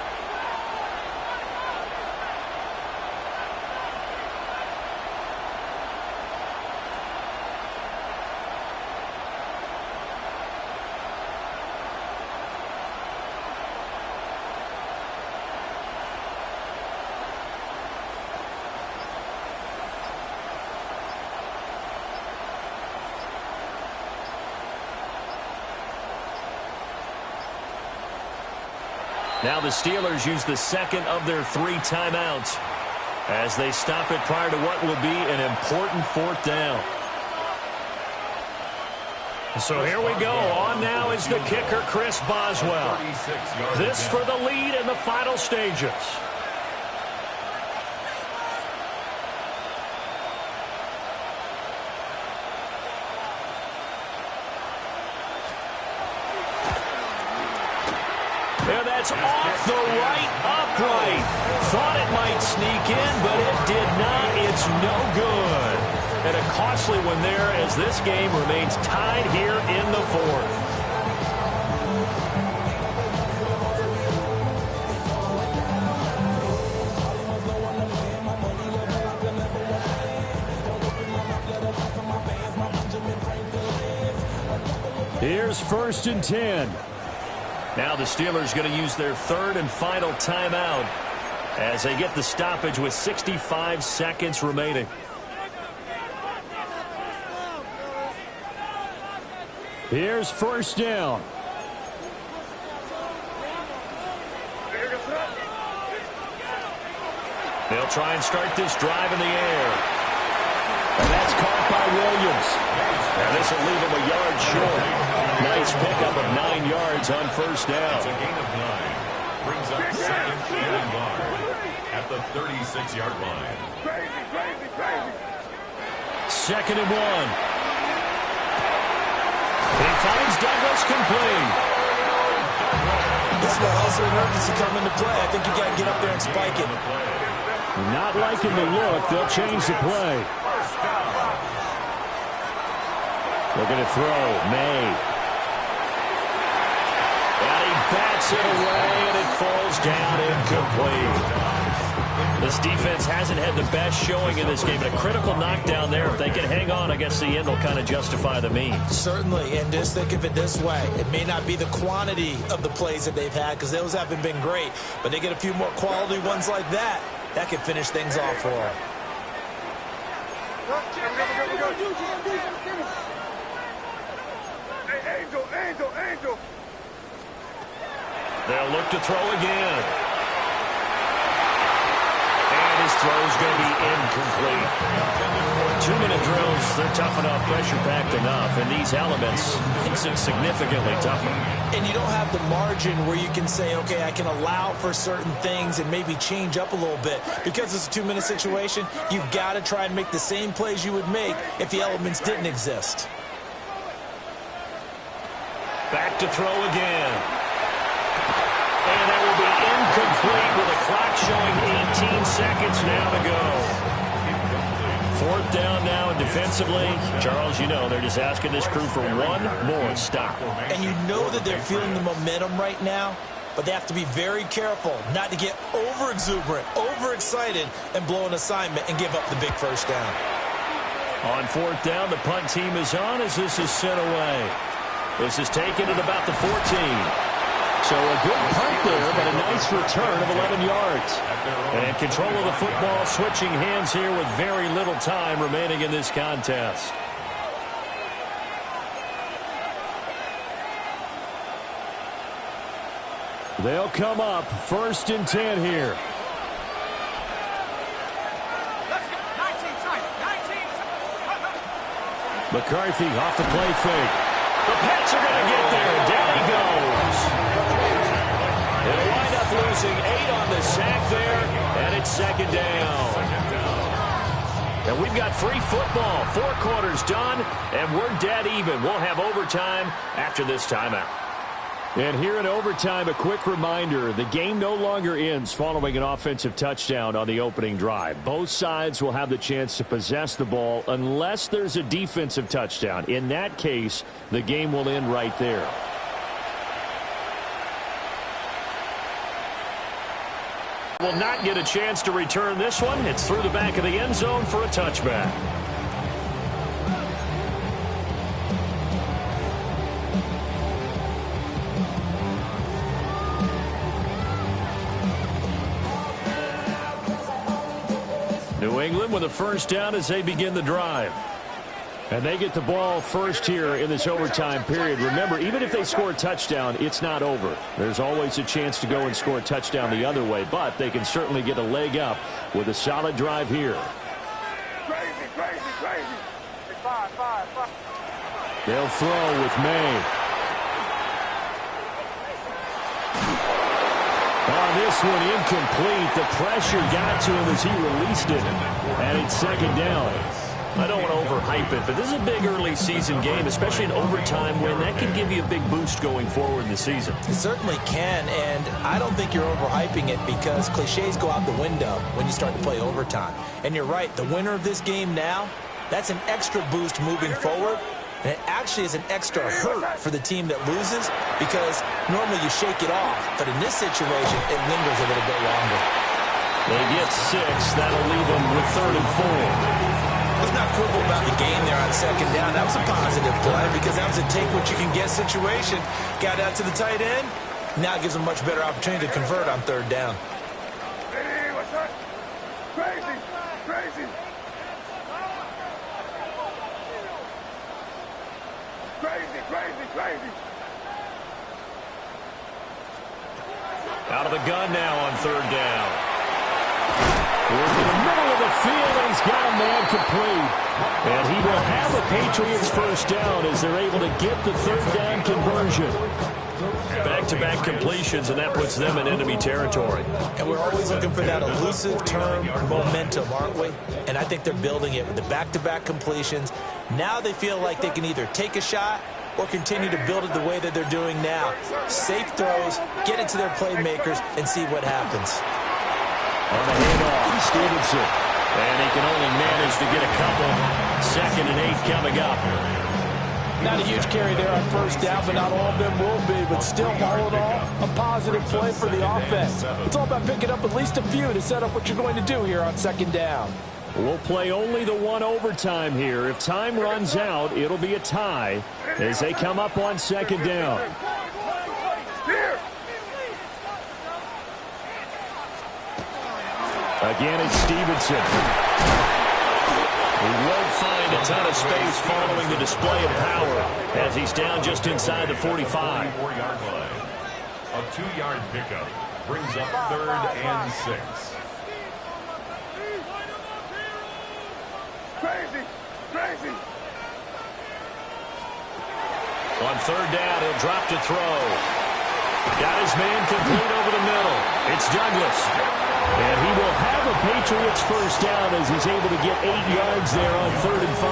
Now the Steelers use the 2nd of their 3 timeouts as they stop it prior to what will be an important 4th down. So here we go. On now is the kicker, Chris Boswell. This for the lead in the final stages. There, that's off the right upright. Thought it might sneak in, but it did not. It's no good. And a costly one there as this game remains tied here in the 4th. Here's 1st and 10. Now the Steelers going to use their 3rd and final timeout as they get the stoppage with 65 seconds remaining. Here's 1st down. They'll try and start this drive in the air. And that's caught by Williams. And this will leave him a yard short. Nice pickup of 9 yards on 1st down. It's a gain of 9. brings up second and long at the 36-yard line. Second and 1. He finds Douglas complete. This is where hustle and urgency come into play. I think you got to get up there and spike it. Not liking the look. They'll change the play. Looking to throw. May. And he bats it away, and it falls down incomplete. This defense hasn't had the best showing in this game, but a critical knockdown there. If they can hang on, I guess the end will kind of justify the means. Certainly, and just think of it this way. It may not be the quantity of the plays that they've had, because those haven't been great, but they get a few more quality ones like that. That could finish things off for them. Angel. They'll look to throw again. His throw is going to be incomplete. 2-minute drills, they're tough enough, pressure-packed enough, and these elements makes it significantly tougher. And you don't have the margin where you can say, okay, I can allow for certain things and maybe change up a little bit. Because it's a 2-minute situation, you've got to try and make the same plays you would make if the elements didn't exist. Back to throw again. And that will be incomplete with a clock showing 18 seconds now to go. Fourth down now, and defensively, Charles, you know, they're just asking this crew for one more stop. And you know that they're feeling the momentum right now, but they have to be very careful not to get over-exuberant, over-excited, and blow an assignment and give up the big first down. On fourth down, the punt team is on as this is sent away. This is taken at about the 14. So a good punt there, but a nice return of 11 yards. And control of the football, switching hands here with very little time remaining in this contest. They'll come up 1st and 10 here. Let's go. 19 tight. 19. McCarthy off the play fake. The Pats are going to get there. Down he goes. They'll wind up losing 8 on the sack there, and it's second down. And we've got free football. 4 quarters done, and we're dead even. We'll have overtime after this timeout. And here in overtime, a quick reminder, the game no longer ends following an offensive touchdown on the opening drive. Both sides will have the chance to possess the ball unless there's a defensive touchdown. In that case, the game will end right there. Will not get a chance to return this one. It's through the back of the end zone for a touchback. New England with a first down as they begin the drive. And they get the ball first here in this overtime period. Remember, even if they score a touchdown, it's not over. There's always a chance to go and score a touchdown the other way, but they can certainly get a leg up with a solid drive here. Crazy. 5. They'll throw with May. On this one, incomplete. The pressure got to him as he released it, and it's second down. I don't want to overhype it, but this is a big early season game, especially an overtime win. That can give you a big boost going forward in the season. It certainly can, and I don't think you're overhyping it because cliches go out the window when you start to play overtime. And you're right, the winner of this game now, that's an extra boost moving forward. And it actually is an extra hurt for the team that loses because normally you shake it off. But in this situation, it lingers a little bit longer. They get 6. That'll leave them with 3rd and 4. Let's not quibble about the game there on second down. That was a positive play because that was a take-what-you-can-get situation. Got out to the tight end. Now it gives them a much better opportunity to convert on 3rd down. Hey, what's that? Crazy. Out of the gun now on 3rd down. Work in the middle of the field, and he's got a man complete. And he will have a Patriots first down as they're able to get the 3rd down conversion. Back back-to-back completions, and that puts them in enemy territory. And we're always looking for that elusive term, momentum, aren't we? And I think they're building it with the back-to-back completions. Now they feel like they can either take a shot or continue to build it the way that they're doing now. Safe throws, get it to their playmakers, and see what happens. On the handoff, Stevenson. And he can only manage to get a couple. 2nd and 8 coming up. Not a huge carry there on first down, but not all of them will be. But still, all in all, a positive play for the offense. It's all about picking up at least a few to set up what you're going to do here on 2nd down. We'll play only the one overtime here. If time runs out, it'll be a tie as they come up on 2nd down. Again, it's Stevenson. He won't find a ton of space following the display of power as he's down just inside the 45. 4-yard line. A 2-yard pickup brings up 3rd and 6. Crazy, crazy. On 3rd down, he'll drop to throw. Got his man complete over the middle. It's Douglas. And he will have a Patriots first down as he's able to get 8 yards there on 3rd and 5.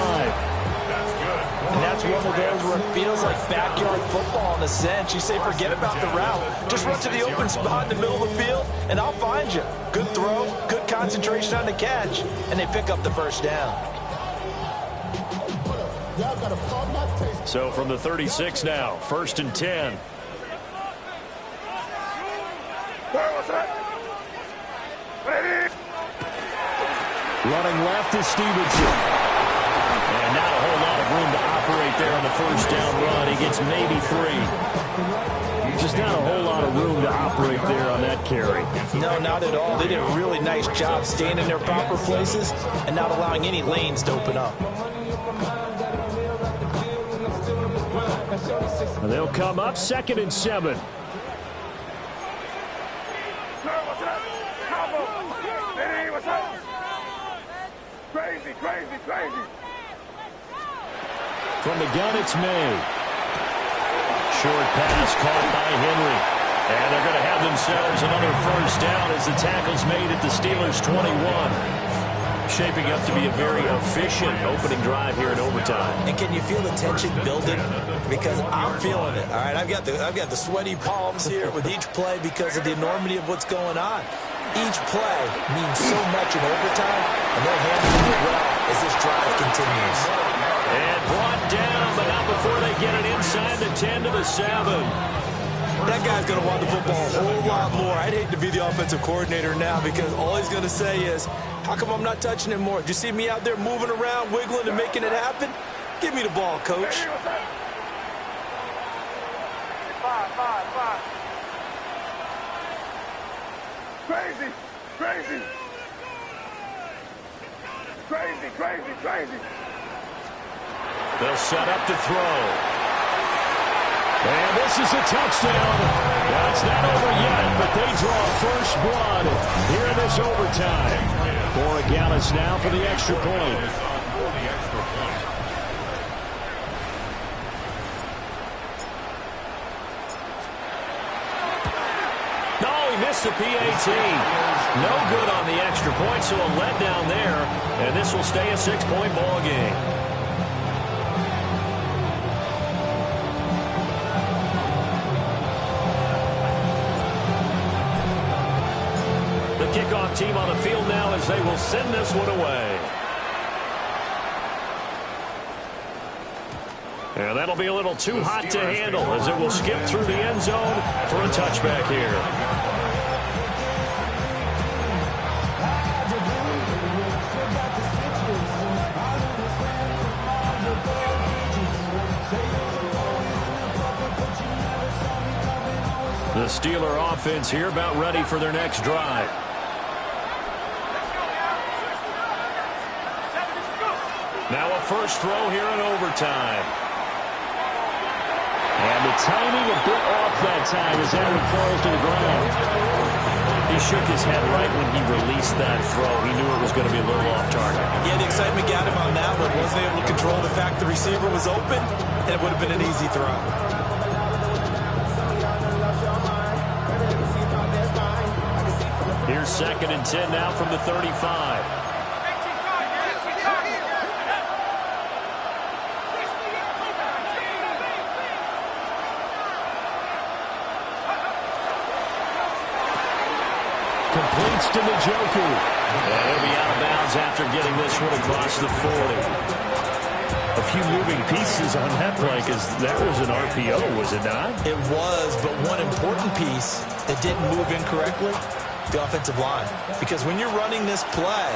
That's good. And that's one of those where it feels like backyard football in a sense. You say forget about the route. Just run to the open spot in the middle of the field, and I'll find you. Good throw, good concentration on the catch, and they pick up the first down. So from the 36 now, 1st and 10. Running left is Stevenson. And not a whole lot of room to operate there on the first down run. He gets maybe 3. Just not a whole lot of room to operate there on that carry. No, not at all. They did a really nice job staying in their proper places and not allowing any lanes to open up. And they'll come up 2nd and 7. Crazy, crazy, crazy. From the gun, it's May. Short pass caught by Henry. And they're going to have themselves another first down as the tackle's made at the Steelers' 21. Shaping up to be a very efficient opening drive here in overtime. And can you feel the tension building? Because I'm feeling it. All right, I've got the sweaty palms here with each play because of the enormity of what's going on. Each play means so much in overtime, and they're handling it well as this drive continues. And brought down, but not before they get it inside the 10 to the 7. That guy's going to want the football a whole lot more. I'd hate to be the offensive coordinator now because all he's going to say is, how come I'm not touching it more? Do you see me out there moving around, wiggling, and making it happen? Give me the ball, coach. Five. Crazy, crazy. Crazy, crazy, crazy. They'll set up to throw. And this is a touchdown. Now, it's not over yet, but they draw first blood here in this overtime. Borregales now for the extra point. Missed the PAT. No good on the extra point, so a letdown there. And this will stay a 6-point ball game. The kickoff team on the field now as they will send this one away. And that'll be a little too hot to handle as it will skip through the end zone for a touchback here. The Steeler offense here about ready for their next drive. Now a first throw here in overtime. And the timing a bit off that time as Aaron falls to the ground. He shook his head right when he released that throw. He knew it was going to be a little off target. Yeah, the excitement got him on that one. Wasn't able to control the fact the receiver was open, and it would have been an easy throw. 2nd and 10 now from the 35. Completes to Njoku. And he'll be out of bounds after getting this one across the 40. A few moving pieces on that play because that was an RPO, was it not? It was, but one important piece that didn't move incorrectly, the offensive line. Because when you're running this play,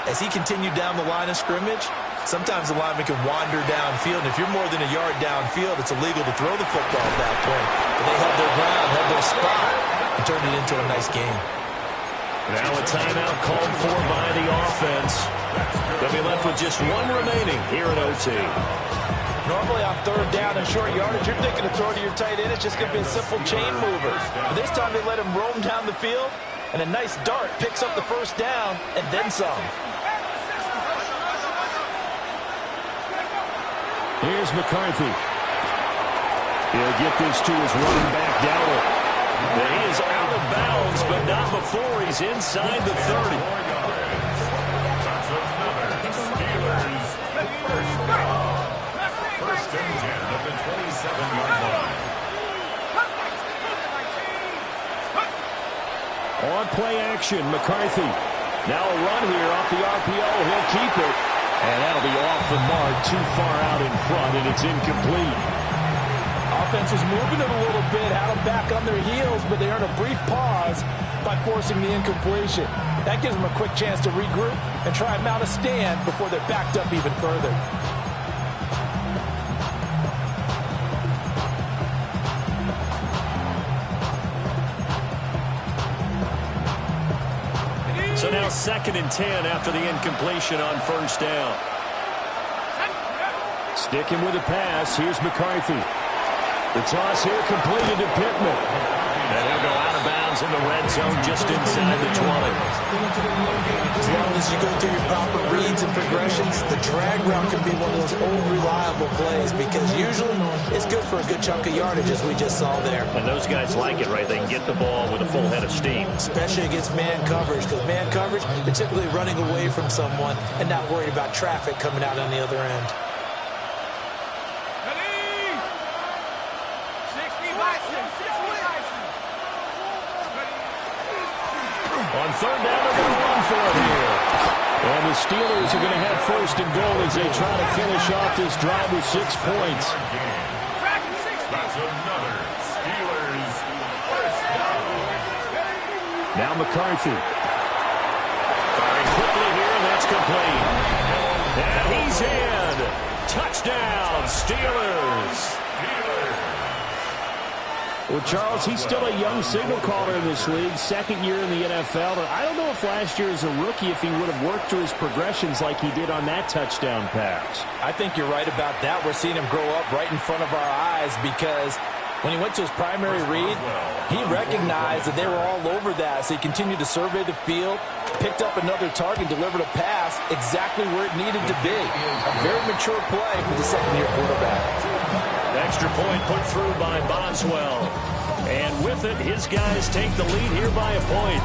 as he continued down the line of scrimmage, sometimes the lineman can wander downfield. And if you're more than a yard downfield, it's illegal to throw the football at that point. But they held their ground, held their spot, and turned it into a nice game. Now a timeout called for by the offense. They'll be left with just one remaining here at OT. Normally on 3rd down and short yardage, you're thinking to throw to your tight end. It's just going to be a simple chain mover. But this time they let him roam down the field, and a nice dart picks up the 1st down and then some. Here's McCarthy. He'll get this to his running back, Dowdle. He is out of bounds, but not before he's inside the 30. That's another Steelers first down. 1st and 10 at the 27-yard line. On play action, McCarthy. Now a run here off the RPO. He'll keep it. And that'll be off the mark, too far out in front, and it's incomplete. Offense was moving it a little bit, had them back on their heels, but they earned a brief pause by forcing the incompletion. That gives them a quick chance to regroup and try and mount a stand before they're backed up even further. So now 2nd and 10 after the incompletion on 1st down. Sticking with the pass, here's McCarthy. The toss here completed to Pittman. And he'll go out of bounds in the red zone just inside the 20. As long as you go through your proper reads and progressions, the drag route can be one of those old reliable plays because usually it's good for a good chunk of yardage as we just saw there. And those guys like it, right? They can get the ball with a full head of steam. Especially against man coverage because man coverage, they're typically running away from someone and not worried about traffic coming out on the other end. On 3rd down, they're going to run for it here. And the Steelers are going to have 1st and goal as they try to finish off this drive with 6 points. That's another Steelers first down. Now McCarthy. Firing quickly here, and that's complete. And he's in. Touchdown, Steelers. Well, Charles, he's still a young signal caller in this league, 2nd year in the NFL. But I don't know if last year as a rookie, if he would have worked through his progressions like he did on that touchdown pass. I think you're right about that. We're seeing him grow up right in front of our eyes because when he went to his primary read, he recognized that they were all over that. So he continued to survey the field, picked up another target, delivered a pass exactly where it needed to be. A very mature play for the 2nd-year quarterback. Extra point put through by Boswell. And with it, his guys take the lead here by a point.